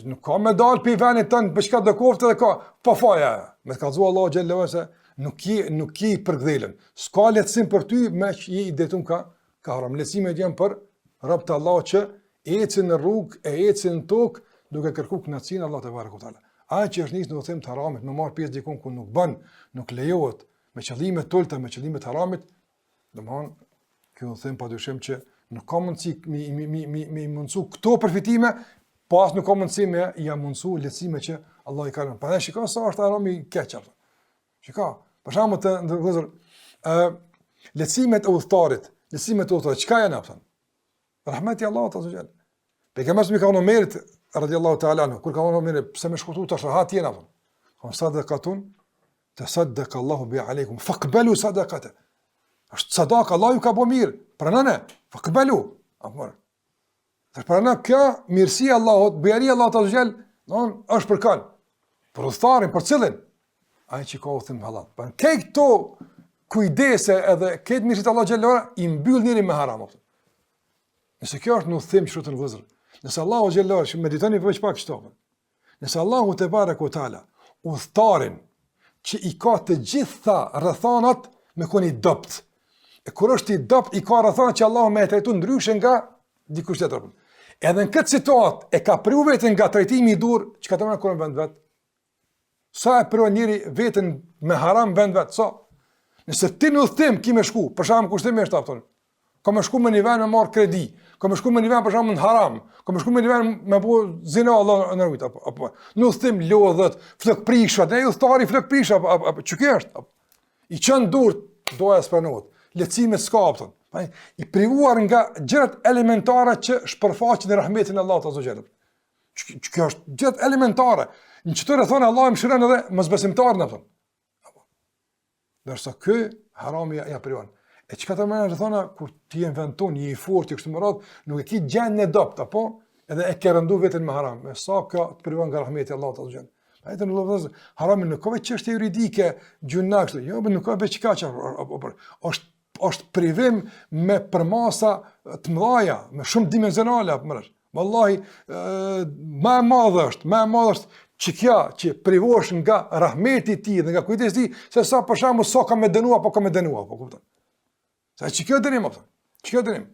nuk ka me dal për venit tënë për çka do koftë dhe ka pa faja. Me të kallëzu Allahu xhallahu se nuk ki për gdhelën. S'ka lehtësim për ty me që i detun ka haram. Lehtësimet janë për rob të Allahut që ecin në rrugë, ecin në tokë duke kërkuar kënaqësinë Allahut te bareku teala. Ai që është nisë në udhim të haramit, më marr pjesë diku ku nuk bën, nuk lejohet me qëllime të ulta, me qëllime të haramit, domthon kjo udhim padyshim që nuk ka mundësi me mundsu këto përfitime, po as nuk ka mundësi me ja mundsu lehtësime që Allah i ka dhënë. Prandaj shikoj sa është harami i keq apo. Shikoj, për shembull të ndërgozur lehtësimet e udhtarit, çka janë apo? Rahmeti Allahut azza xal. Pejgamberi më ka thonë Omerit radhiyallahu ta'ala anhu, kur ka thonë Omerit pse më shkurtu tash rahat jena apo? Ka sadaqatun tasaddaqa Allahu bi aleikum faqbalu sadaqata. Është sadaka, Allah ju ka bo mirë, pranane, faqbalu. Apo. Tash prana kjo mirësia e Allahut, bujaria e Allahut azza xal, është për kan. Për udhtarin, për cilën? Ai që ka udhim halal. Për këto kujdese edhe këtë mirësi të Allahut xhallahu i mbyll njëri me haram. Nëse kjo është në udhim që të vëzër. Nëse Allahu xhallahu që meditoni veç pak këto. Nëse Allahu te bareku teala udhtarin që i ka të gjitha rrethanat me koni dopt. E kur është i dopt i ka rrethanat që Allahu më e trajton ndryshe nga dikush tjetër. Edhe në këtë situatë e ka priu veten nga trajtimi i dur, çka të mëna kur në vend vet. Sa e priu njëri veten me haram vend vet, sa. Nëse ti në udhim ki më shku, për shkak kushtimisht afton. Ka më shku me një vend me marr kredi, ka më shku me një vend për shkak në haram, ka më shku me një vend me bu zina Allah në rujt apo. Në udhim lodhët, flok prishat, ne udhtari flok prisha apo ç'ky është? I çon dur doja spranohet. Lehtësimet skapton. I privuar nga gjërat elementare që shpërfaqen në rahmetin e Allahut azza xal. Kjo është gjithë elementare. Në çfarë thonë Allah më shëron edhe mosbesimtarën apo. Dërsa ky harami ja privan. E çka të mëna thonë kur ti inventon një fortë kështu më radh, nuk e ke gjën në dopt apo edhe e ke rëndu veten me haram. Me sa ka të privan nga rahmeti Allahu ta xhen. Ai të lëvëz harami nuk ka vetë çështje juridike gjuna kështu. Jo, nuk ka vetë çka apo është privim me përmasa të mëdha, me shumë dimensionale apo më. Wallahi më e madh është që privosh nga rahmeti i tij dhe nga kujdesi i tij se sa për shembull sa ka më dënuar apo kupton. Sa çka dënim apo. Çka dënim.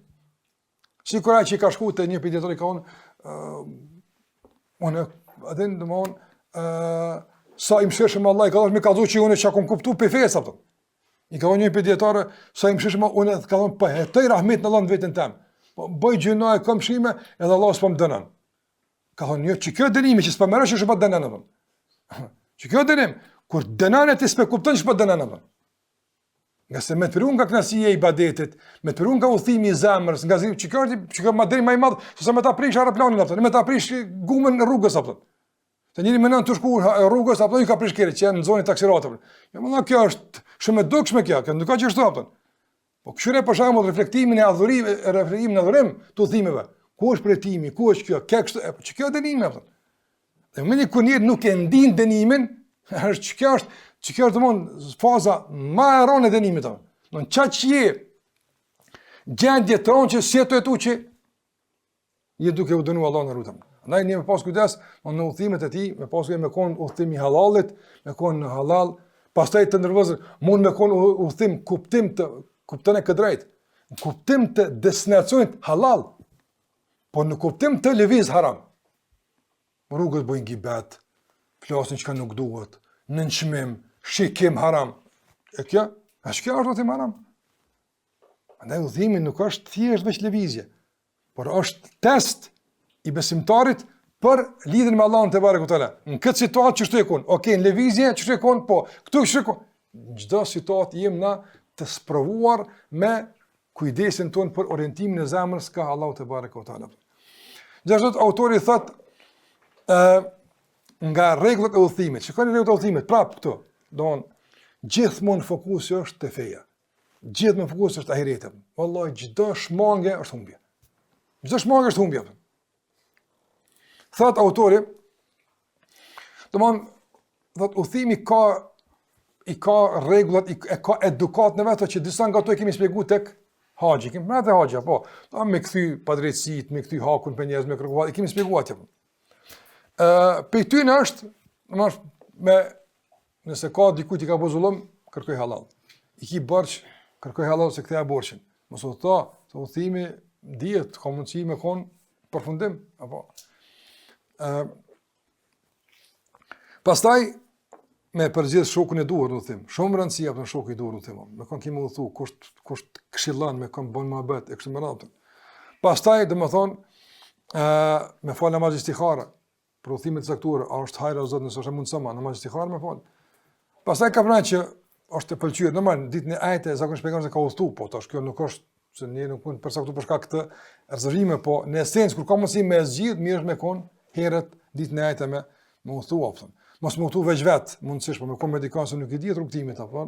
Sikur ai që ka shkuar te një pediatër i ka unë atë domon sa i mshirshëm Allah i ka dhënë me kallëzu që unë çka kam kuptuar pe fesa apo. I ka një pediatër sa i mshirshëm unë ka thonë po hetoj rahmet në Allah në veten tëm. Po bëj gjëna e kam shime edhe Allah s'po më dënon. Ka thonë jo, që kjo dënimi që s'po merresh është pa dënon apo. Që kjo dënim kur dënon ti s'po kupton ç'po dënon apo. Nga se me të pirun nga knasia i ibadetit, me të pirun nga udhimi i zemrës, nga që kjo më deri më i madh, se sa më ta prish aeroplanin apo, më ta prish gumën në rrugës apo. Se njëri më nën të shku rrugës apo i ka prish kerë që në zonën taksirat apo. Jo, më kjo është shumë e dukshme kjo, nuk ka çështje apo. Po këshire për shembull reflektimin e adhurimit, reflektimin e adhurim të udhimeve. Ku është pretimi, ku është kjo? Që kjo dënimi apo. Dhe më kur njëri nuk e ndin dënimin, që kjo është domon faza më e rëndë e dënimit apo. Don çaqje gjendje tronçë si ato etu që je duke u dënuar Allah në rrugën. Andaj ne me pas kujdes në udhimet e tij, me pas me kon udhimi halalit, me kon halal, pastaj të nervozë, mund me kon udhim kupton e këtë drejt, në kuptim të destinacionit halal, por në kuptim të lëviz haram. Rrugës bojnë gibet, flasin që ka nuk duhet, nënçmim, shikim haram. E kjo është udhim haram. Andaj udhimi nuk është thjesht veç lëvizje, por është test i besimtarit për lidhjen me Allahun te barekutaala. Në këtë situatë ç'është e kon? Okej, në lëvizje ç'është e kon? Po, këtu ç'është e kon? Çdo situatë jem na të sprovuar me kujdesin ton për orientimin e zemrës ka Allahu te barekutaala. Gjithashtu autori thot nga rregullat e udhimit. Shikoni rregullat e udhimit, prap këtu. Don gjithmonë fokusi është te feja. Gjithmonë fokusi është ahireti. Wallahi çdo shmangje është humbje. Çdo shmangje është humbje. Thot autori, domon thot udhimi ka rregullat, ka edukat në vetë që disa nga ato e kemi shpjeguar tek haxhi. Kemi me atë haxha, po. Do me kthy padrejtësit, me kthy hakun për njerëz me kërkuar, e kemi shpjeguar atë. Për ty është, nëse ka dikujt i ka bëu zullum, kërkoj halal. I ki borx, kërkoj halal se kthea borxhin. Mos u tha, se udhimi dihet ka mundësi me kon përfundim apo. Pastaj me përgjithë shokun e duhur, do të them. Shumë rëndësi apo shoku i duhur, do të them. Me kon kimi u thu, kush këshillon me kon bon mohabet e kështu me radhë. Pastaj domethën me fal namaz istihara, për udhimet e caktuara, a është hajra o Zot nëse është mundësoma, namaz istihara me fal. Pastaj ka pranë që është e pëlqyer, normal ditën e ajte zakonisht pejgamberi ka udhtu, po tash kjo nuk është se ne nuk mund përsa këtu për shkak të rezervime, po në esencë kur ka mundësi me zgjidh, mirë është me kon herët ditën e ajte me udhtu opsion. Mos më udhtu veç vet, mundësisht po me kon medikon se nuk i diet rrugtimit apo.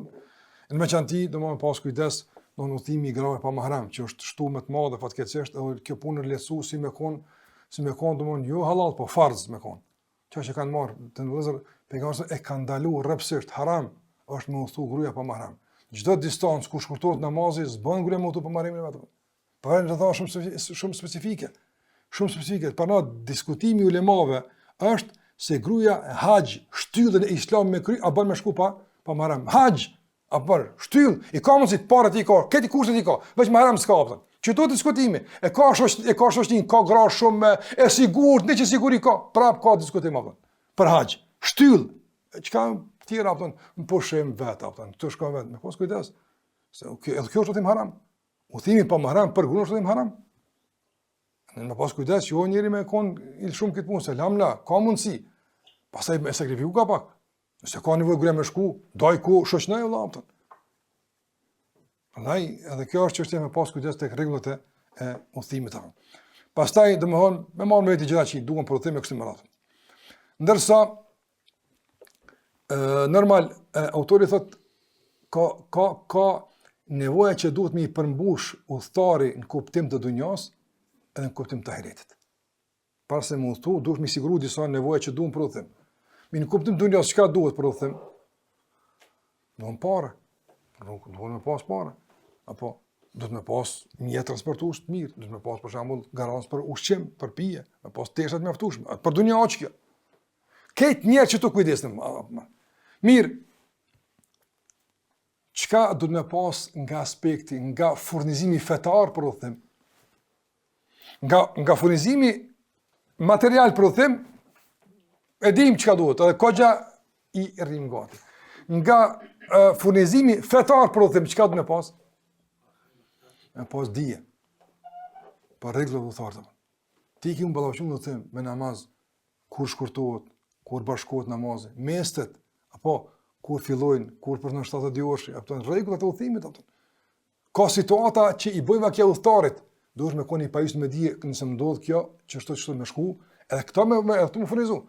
Në veçanti domosdoshmë pas kujdes në udhimi i grave pa mahram, që është shtu më të madhe fatkeqësisht, edhe kjo punë lehtësu si me kon domosdoshmë jo halal, po farz me kon. Çka që kanë marrë të vëllezër, pejgamberi e ka ndaluar rrepsisht haram është me udhtu gruaja pa mahram. Çdo distancë ku shkurtohet namazi, s'bën gruaja me udhtu pa mahramin vetëm. Po është rreth shumë specifike. Shumë specifike. Para diskutimi i ulemave është se gruaja haxh shtyllën e Islamit me kry a bën me shku pa mahram. Haxh a bën shtyll, i ka mundsi të parë ti ka, këti kushtet i ka, veç mahram s'ka opsion. Çdo diskutimi, e ka shoqtin, ka gra shumë e sigurt, ne që siguri ka, prap ka diskutim apo. Për haxh, shtyll, çka tjera apo në pushim vet apo, të shkon vet, me pas kujdes. Se edhe kjo është udhim haram. Udhimi pa mahram për gruan është udhim haram. Në pas kujdes, jo njëri me kon il shumë këtë punë, se lamla, ka mundësi. Pastaj me sakrifiku ka pak. Nëse ka nevojë gruaja me shku, daj ku shoqnoj vëlla apo. Prandaj edhe kjo është çështje me pas kujdes tek rregullat e udhimit apo. Pastaj domethënë me marrë me vetë gjëra që i duan për udhëtim e kështu me radhë. Ndërsa normal autori thot ka nevoja që duhet me i përmbush udhëtari në kuptim të dunjas edhe në kuptim të ahiretit. Para se më udhëtu, duhet me siguru disa nevoja që duhen për udhëtim. Në kuptim të dunjas çka duhet për udhëtim? Duhen parë. Duhet me pas parë. Apo duhet me pas mjet transportues të mirë, duhet me pas për shembull garancë për ushqim, për pije, me pas tesha të mjaftueshme. Për dunja aq kjo. Këtë njerë që të kujdesnim. Mirë, çka duhet me pas nga aspekti, nga furnizimi fetar për udhëtim? Nga furnizimi material për udhëtim, e dim çka duhet, edhe kogja i rrim gati. Nga furnizimi fetar për udhëtim, çka duhet me pas? Me pas dije. Për rregullat udhëtare. Ti ke mballafaqur udhëtim me namaz, kur shkurtohet, kur bashkohet namazi, mestet, apo kur fillojnë, kur për në 70 orësh, apo në rregullat e udhëtimit ato. Ka situata që i bëjmë kjo udhëtarit, duhesh me koni pajisur me dije nëse ndodh kjo, çështë me shku, edhe këto me furnizu.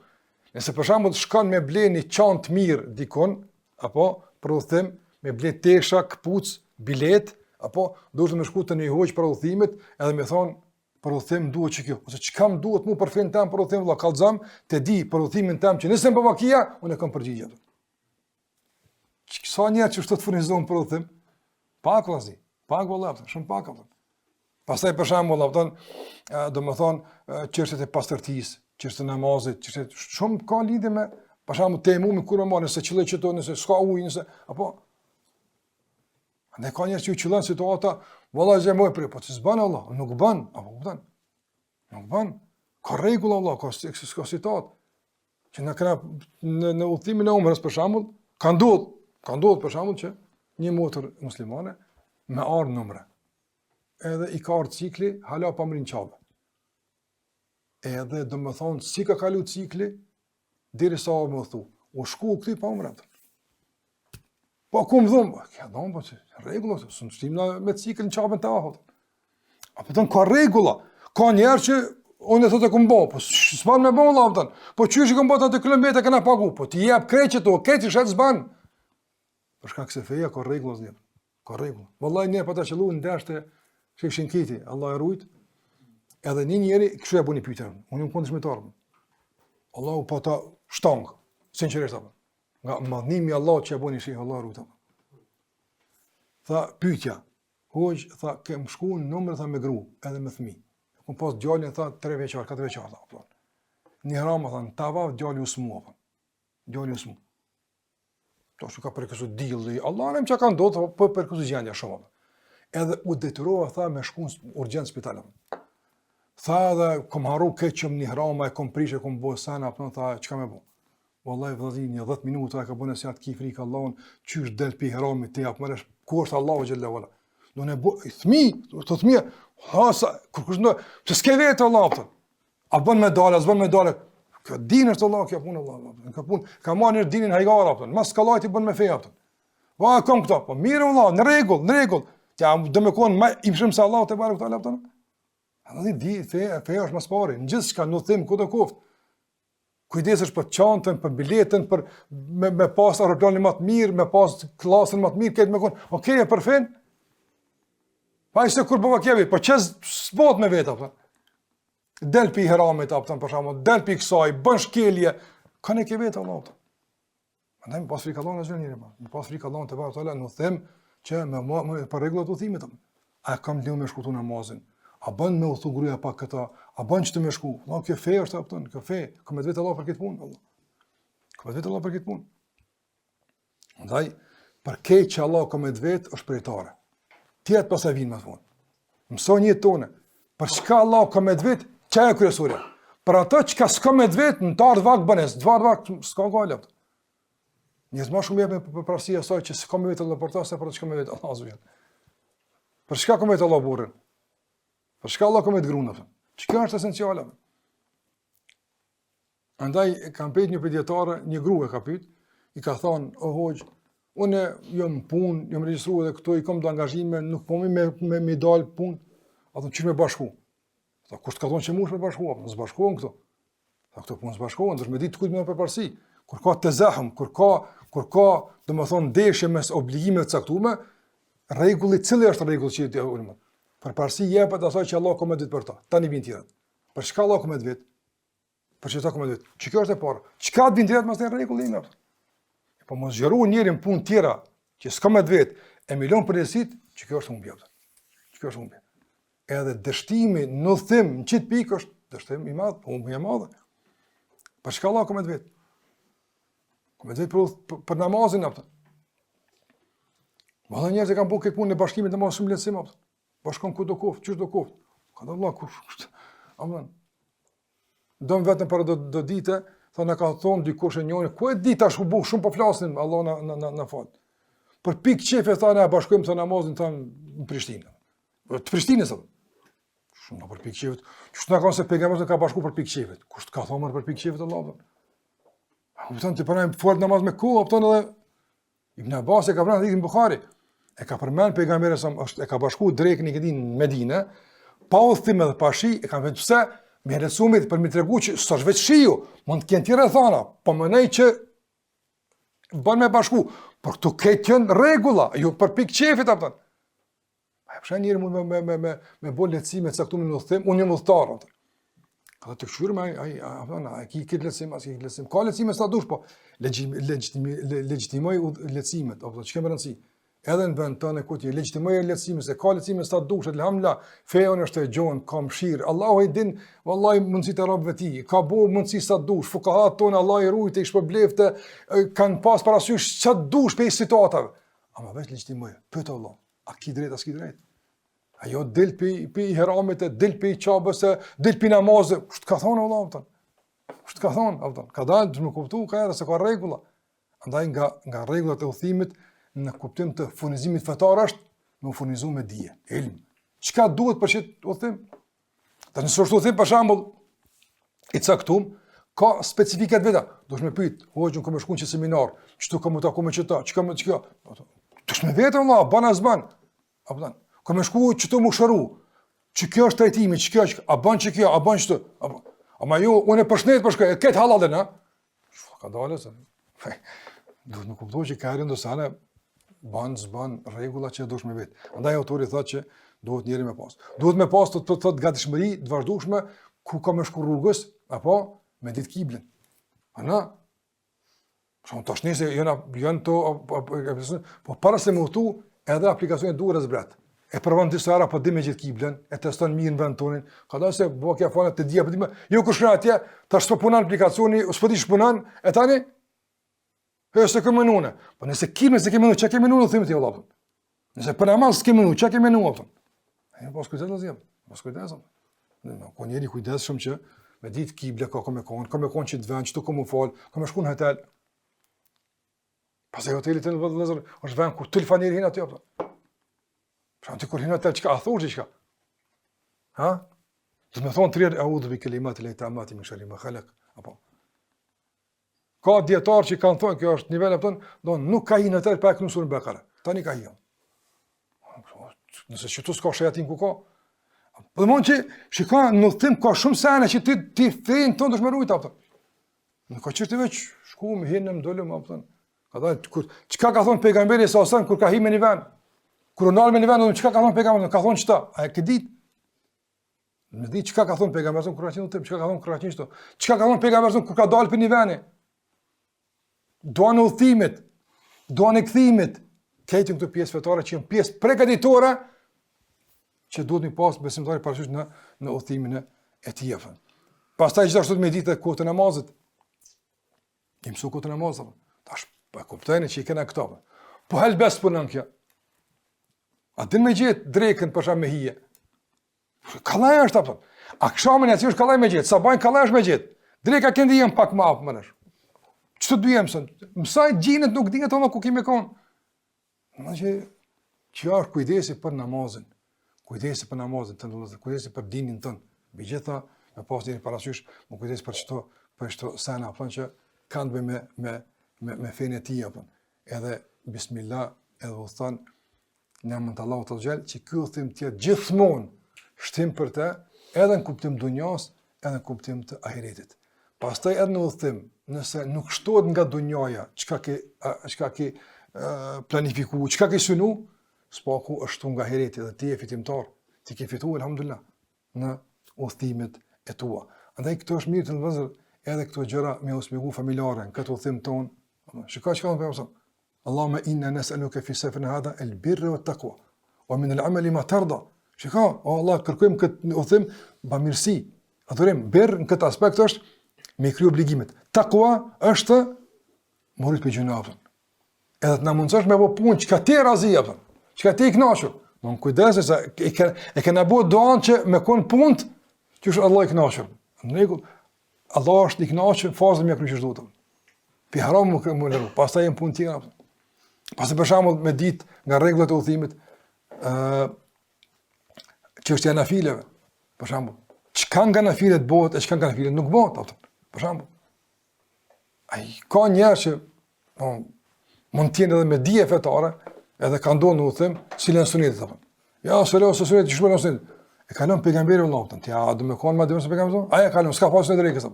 Nëse për shembull shkon me ble një çantë mirë dikon, apo për udhëtim, me ble tesha, kpuc, bilet, apo duhet me shku të një hoq për udhëtimit, edhe me thonë për udhëtim duhet që kjo, ose çka më duhet mu për fen tam për udhëtim, vëlla kallxam, të di për udhëtimin tam që nëse më vakia, unë kam përgjigje. Sa njerëz që shtot furnizon për udhëtim? Pak vllazi, pak valla, shumë pak apo. Pastaj për shembull, domethënë çështjet e pastërtisë, çështja e namazit, çështjet shumë ka lidhje me, për shembull, temumi kur më marrë se çillë çto nëse s'ka ujë, nëse apo ne ka njerëz që u qëllon situata, valla zemoj për, po s'ban Allah, nuk bën, apo kupton? Nuk bën. Ka rregull Allah, ka situatë. Që na kanë në udhimin e umrës për shembull, ka ndodhur për shembull që një motor muslimane me ardh në umrë. Edhe i ka ardhur cikli, hala pa mrin çave. Edhe domethënë si ka kalu cikli derisa më thu, u shku këthy pa umrë. Po ku më dhëmë? Kja dhëmë, po që regullë, së në shtim me cikl në qabën të ahot. Apo të në ka regulla, ka njerë që unë e thotë e këmë bo, po s'ban me bo, lapëtën, po qysh i këmë bo të të kilometre këna pagu, po ti jep kreqet o, kreqet shetë s'ban. Përshka këse feja, ka regulla zë njërë, ka regulla. Vëllaj njerë pa ta qëllu në deshte, që ishin kiti, Allah e rujt, edhe një njeri, kështu e bu një pyjtërën, unë jëmë këndë shmetarën. Allah u pa ta shtangë, sinqerisht apë. Nga madhnimi Allah që e boni shihë Allah rruta. Tha, pyetja, hoq, tha, kem shku në numër, tha, me gru, edhe me thmi. Kum pas djallin, tha, 3 veqar, 4 veqar, tha. Një hrama, tha, në tavav, djalli usmu, tha. Djalli usmu. To që ka përkësu dilli, Allah nem që ka ndodhë, po përkësu gjendja shumë. Edhe u detyrova, tha, me shku në urgjent spital. Tha, edhe, kom haru keqëm një hrama, e kom prishe, kom bo sana, tha, çka me bo? Wallahi vëllazi një 10 minuta ka bënë se atë ki frikë Allahun, çysh del pi haramit te apo mëresh ku është Allahu xhalla wala. Do ne thmi, to thmi, ha sa kur kush do, të s'ke vetë Allah. A bën me dalë, as bën me dalë. Kjo dinë është Allah, kjo punë Allah. Ka punë, ka marrë dinin hajgar apo. Mas skallajti bën me fe apo. Va kom këto, po mirë Allah, në rregull. Ja do më kon më i mshëm se Allah te barek ta apo. Ai di fe është më spori, në gjithçka nuk them ku do kuft. Kujdesesh për çantën, për biletën, për me pas aeroplanin më të mirë, me pas klasën më të mirë, këtë me kon. Okej, për fen. Pa ishte kur bëva kjevi, po çes s'bot me vetë apo. Del pi haramit apo për shkakun, del pi kësaj, bën shkelje, kanë ke vetë Allah. Andaj pas frikë Allahun asnjë njëri më. Pas frikë Allahun te barë nuk them që me për rregullat udhimit. A kam lëu me shkutu namazin? A bën me u thu gruaja pa këta, a bën që të më shku. No, kjo fe është apo kjo fe, kam vetë Allah për këtë punë, Allah. Kam vetë Allah për këtë punë. Andaj për këtë që Allah kam vetë është pritare. Ti atë pas e vin më vonë. Mëson jetën tonë. Për çka Allah kam vetë, çaja kryesore. Për ato që s'ka me vetë, në të ardh vakt bënes, të ardh vakt s'ka gale. Njerëz më shumë jepën për parësia asaj që s'ka me vetë Allah për ta, se për çka me vetë Allah azh. Për çka kam vetë Allah burrin? Për shka Allah këmet gruna, që kjo është esenciale. Andaj, kam pejt një pediatare, një grua ka pejt, i ka thonë, o hoq, une jom punë, jom registruar dhe këto, i kom të angazhime, nuk po me dalë punë, a thonë, qështë me bashku? Tha, kush të ka thonë që mush me bashkuam, në zbashkohen këto. Tha, këto punë zbashkohen, dërsh me ditë të kujtë me në përparsi. Kur ka të zahëm, kur ka, do më thonë, ndeshje mes obligimeve të caktuara, rregulli, cili është rregull që të ulëm? Përparsi jepet asaj që Allah ka më ditë për ta. Tani vin tjetër. Për çka Allah ka më ditë? Për çka ka më ditë? Çka është e para? Çka vin tjetër mas në rregullin apo? Po mos zgjeru njërin punë tjera që s'ka më vet, e milon për rësit, që kjo është humbje. Që kjo është humbje. Edhe dështimi në udhtim në çit pikë është dështim i madh, humbje e madhe. Për çka Allah ka më vet? Ka më vet për namazin apo? Valla njerëz që kanë bërë këtë punë në bashkimin të mos shumë lehtësim apo? Bashkon ku do koft, çish do koft. Ka do valla kush. Amen. Dom vetëm për do ditë, thonë ka thonë dikush e njëri, ku e di tash u bë shumë po flasin, Allah na fal. Për pikë çefe thonë e bashkojmë të namazin tonë në Prishtinë. Të Prishtinës apo? Shumë për pikë çefe. Çu na ka se pejgamberi ka bashku për pikë çefe. Kush ka thonë për pikë çefe të Allahut? U thon ti punoj fort namaz me ku, opton edhe Ibn Abbas e ka pranë hadithin Buhari. E ka përmend pejgamberi sa është e ka bashku drekën e këtij në Medinë, pa udhtim edhe pa shi, e kanë vetë pse me resumit për mi tregu që s'është vetë shiu, mund të kenë tjera thana, po mënej që bën me bashku, por këtu kënë rregulla, jo për pikë qefit apo. Pa pse njëri mund me bën lehtësime caktuar në udhtim, unë jam udhëtar atë. Ka të kshyrë ai ki këtë lehtësim, as ki lehtësim. Ka lehtësime sa dush, po legjitimoj lehtësimet, apo çka më rëndësi. Edhe në vend tonë ku ti legjitimoj lehtësimin se ka lehtësime sa dush, elhamdullah, feja është e gjon, ka mshir. Allahu i din, vallahi mundësitë e robëve ti. Ka bëu mundësi sa dush. Fukahat tonë Allah i ruajtë, i shpërblefte, kanë pas parasysh sa dush pe situatave. Ama vetë legjitimoj. Pyet Allah, a ki drejt as ki drejt? Ajo del pe ihramit, del pe çabës, del pe namazë. Ç't ka thonë Allahu ton? Ç't ka thonë Allahu? Ka dalë të më kuptu ka era se ka rregulla. Andaj nga rregullat e udhimit në kuptim të furnizimit fetar është me furnizu me dije, ilm. Çka duhet për çet udhim? Tani s'është udhim për shembull i caktuar, ka specifikat veta. Duhet me pyet, hoxhun ku më shkon që seminar, çtu kam u taku me çeta, çka më çka. Duhet me vetë Allah, bën azban. Apo ku më shku çtu më shëru. Çi kjo është trajtimi, çi kjo është, a bën çi kjo, a bën çtu. Apo ama ju unë përshëndet për shkë, këtë hallalën, ha? Ka dalë se. Duhet më kuptoj që ka rëndë sana zban rregulla që dush me vet. Andaj autori thotë që duhet njëri me pas. Duhet me pas të thotë gatishmëri të vazhdueshme ku ka më shku rrugës apo me ditë kiblën. Ana Shumë tash nëse janë to po para se më udhtu edhe aplikacioni duhet zbrat. E provon disa ara po di me gjithë kiblën, e teston mirë në vend tonin. Ka thënë se bo kja fona të dia, po di më, jo kush na atje, tash s'po punon aplikacioni, s'po di shpunon, e tani se kemë nunë. Po nëse kimë se kemë nunë, çka kemë nunë thimë ti vëllai. Nëse për namaz s'kemë nunë, çka kemë nunë apo? Ai pas kujdes lazim. Pas kujdes. Ne ko njëri kujdesshëm që me ditë kiblë ka me kon që të vend, çtu komu fal, ka me shkon në hotel. Pastaj hoteli të vëllazër është vend ku telefoneri hin aty apo? Pra ti kur hin aty çka a thosh çka? Ha? Do të më thon 3 a'udhu bi kalimati llahi ta'amati min sharri ma khalaq apo? Ka dietar që kanë thonë kjo është nivel apo don nuk ka hin atë pa knusur në Bekara. Tani ka hin. Nëse çtu s'ka shajatin ku ka. Po dhe mund që shikoj në udhtim ka shumë sene që ti fen tonë të shmërujt apo. Nuk ka çështë veç shkuam hinëm dolëm apo. Ka thënë kur çka ka thonë pejgamberi sa osan kur ka hime në vend. Kur ndal me në vend, çka ka thonë pejgamberi? Ka thonë çta? A e ke ditë? Në ditë çka ka thonë pejgamberi kur ka qenë udhtim, çka ka thonë kur ka qenë çto? Çka ka thonë pejgamberi kur ka dalë për një vend? Duan udhimit, duan e kthimit. Këto këto pjesë fetare që janë pjesë përgatitore që duhet mi pas besimtari parasysh në udhimin e tij apo. Pastaj gjithashtu me ditë kohë të namazit. I mësoj kohë të namazit. Tash pa kuptojnë që i kena këto. Po helbes punon kjo. A din me gjet drekën për shkak me hije. Kallaj është apo? Akşamın aty është kallaj me gjet, sabahın kallaj është me gjet. Dreka këndi jam pak më afër mënesh. Ç'të duhem son? Mësoj gjinët nuk dihet ona ku kemi kon. Mëngjë që është kujdesi për namazin. Kujdesi për namazin tënd, kujdesi për dinin tënd. Megjithatë, me pas dini parasysh, më kujdes për çto sana apo që kanë bëj me fenë e tij apo. Edhe bismillah, edhe u thon në emrin e Allahut të xhel që ky udhim të jetë gjithmonë shtim për të edhe në kuptim dunjas, edhe në kuptim të ahiretit. Pastaj edhe në udhëtim, nëse nuk shtohet nga dunjaja, çka ke planifikuar, çka ke synu, spaku është shtu nga ahireti dhe ti je fitimtar. Ti ke fituar alhamdulillah në udhëtimet e tua. Andaj këto është mirë të vëzër edhe këto gjëra me u shpjegu familjare, në këtë udhëtim ton. Shikoj çka do të them. Allahumma inna nas'aluka fi safarina hadha al-birra wat-taqwa wa min al-'amali ma tarda. Shikoj, o Allah, kërkojmë këtë udhëtim bamirësi. Adhurim, birr në këtë aspekt është me kry obligimet. Taqwa është morit për gjunafën. Edhe të na mundsosh me bë punë çka ti razi apo. Çka ti i kënaqur. Mund kujdese se e kena bëu doan që me kon punt që është Allah i kënaqur. Në rregull, Allah është i kënaqur, fazën me kryqësh duhet. Pi haram më lëru, pastaj janë punë tjera. Pastaj për shembull me ditë nga rregullat e udhimit, çështja e nafileve, për shembull, çka nga nafilet bëhet e çka nga nafilet nuk bëhet, për shembull. Ai ka njerëz që mund të jenë edhe me dije fetare, edhe ka ndonë në udhim, silen sunetit apo. Ja, sunetit që shpërën sunetit. E kalon pejgamberi Allahut. Ja, do me kon madje se pejgamberi. Ai e kalon, s'ka pasur drejkës.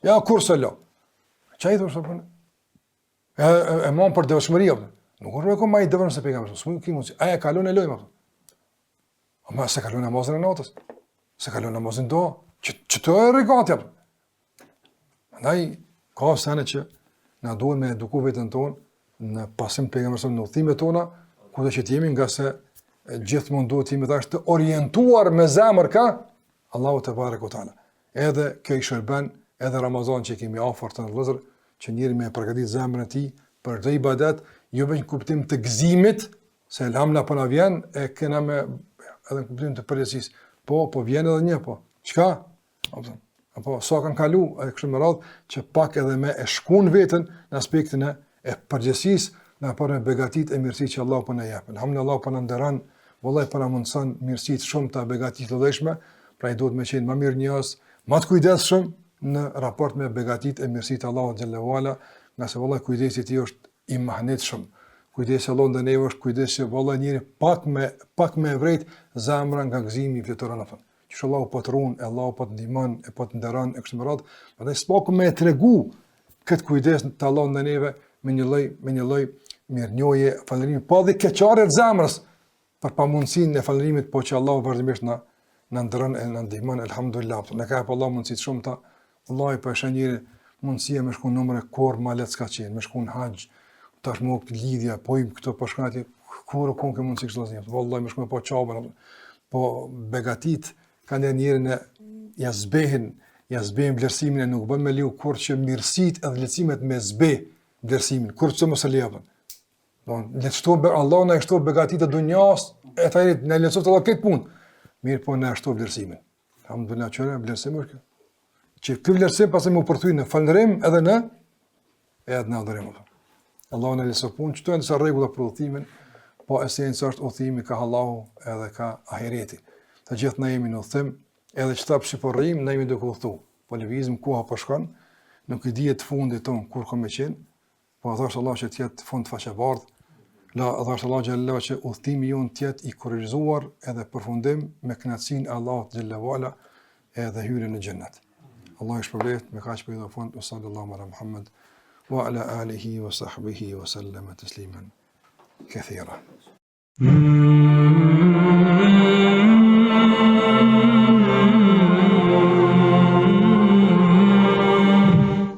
Ja, kur selo. Çai thosh apo? E mon për devshmëri apo. Nuk uroj kom ai devon se pejgamberi. S'mund kimu. Ai e kalon e lojm apo. Ama se kalon namazën e natës. Se kalon namazën do. Çto e rregati apo. Andaj ka sene që na duhet me eduku veten tonë në pasim pejgamberit në udhimet tona, kudo që të jemi, nga se gjithmonë duhet të jemi të orientuar me zemër ka Allahu te barekuhu teala. Edhe kjo i shërben, edhe Ramazan që kemi afër të vëllezër, që njëri me përgatit zemrën e tij për çdo ibadet, jo vetëm kuptim të gëzimit, se elhamna po na vjen, e kena me edhe kuptim të përgjegjësisë. Po vjen edhe një po. Çka? Apo sa kanë kalu, edhe kështu me radhë, që pak edhe me e shkuan veten në aspektin e përgjegjësisë, na parë begatit e mirësitë që Allahu po na jep. Alhamdulillah, Allahu po na nderon, vullai po na mundson mirësitë shumë të begatit të lëshme, pra i duhet me qenë më mirë njerëz, më të kujdesshëm në raport me begatit e mirësitë Allahu xhallahu ala, nga se vullai kujdesi i tij është i mahnitshëm. Kujdesi Allahu ndaj neve është kujdesi vullai njëri pak me vret zemra nga gëzimi i fluturon atë. Që Allahu po të ruan, Allahu po të ndihmon, e po të nderon e kështu me radhë, prandaj s'po me tregu kët kujdes të Allahu ndaj neve me një lloj mirënjohje, falënderimi, po dhe keqarje të zemrës për pamundësinë e falënderimit, po që Allahu vazhdimisht na ndron e na ndihmon, elhamdulillah. Ne ka pa Allahu mundësi të shumta, vallahi po është një mundësia me shkon numër kur ma le të ska qenë, me shkon haxh, tash më lidhja, po i këto po shkon atje, kur kon ke mundësi kështu asnjë. Vallahi më shkon po çabën, po begatit kanë njerën e jazbehen vlerësimin e nuk bën me liu kur që mirësitë edhe lehtësimet me zbe vlerësimin, kur që mos e lejojnë. Don, le të shto Allah na shto begatitë e dunjas, e thajit në lehtësot Allah këtë punë. Mirë po na shto vlerësimin. Alhamdulillah, çore vlerësim është. Që ky vlerësim pastaj më përthyej në falënderim edhe në adhurim. Allahu na lëso punë, çto janë disa rregulla për udhimin, po esenca është udhimi ka Allahu edhe ka ahireti. Të gjithë na jemi në udhim, edhe çfarë përrrim, ne jemi duke udhthu. Po lëvizim ku apo shkon, nuk i dihet fundit ton kur ka më qenë. Po thash Allah që të jetë fund faqebardh. La thash Allah xhallahu që udhtimi jon të jetë i kurrizuar edhe përfundim me kënaqësinë e Allahut xhallahu ala edhe hyrjen në xhennet. Allah i shpërblet me kaq për fund, sallallahu ala Muhammad wa ala alihi wa sahbihi wa sallama tasliman kathira.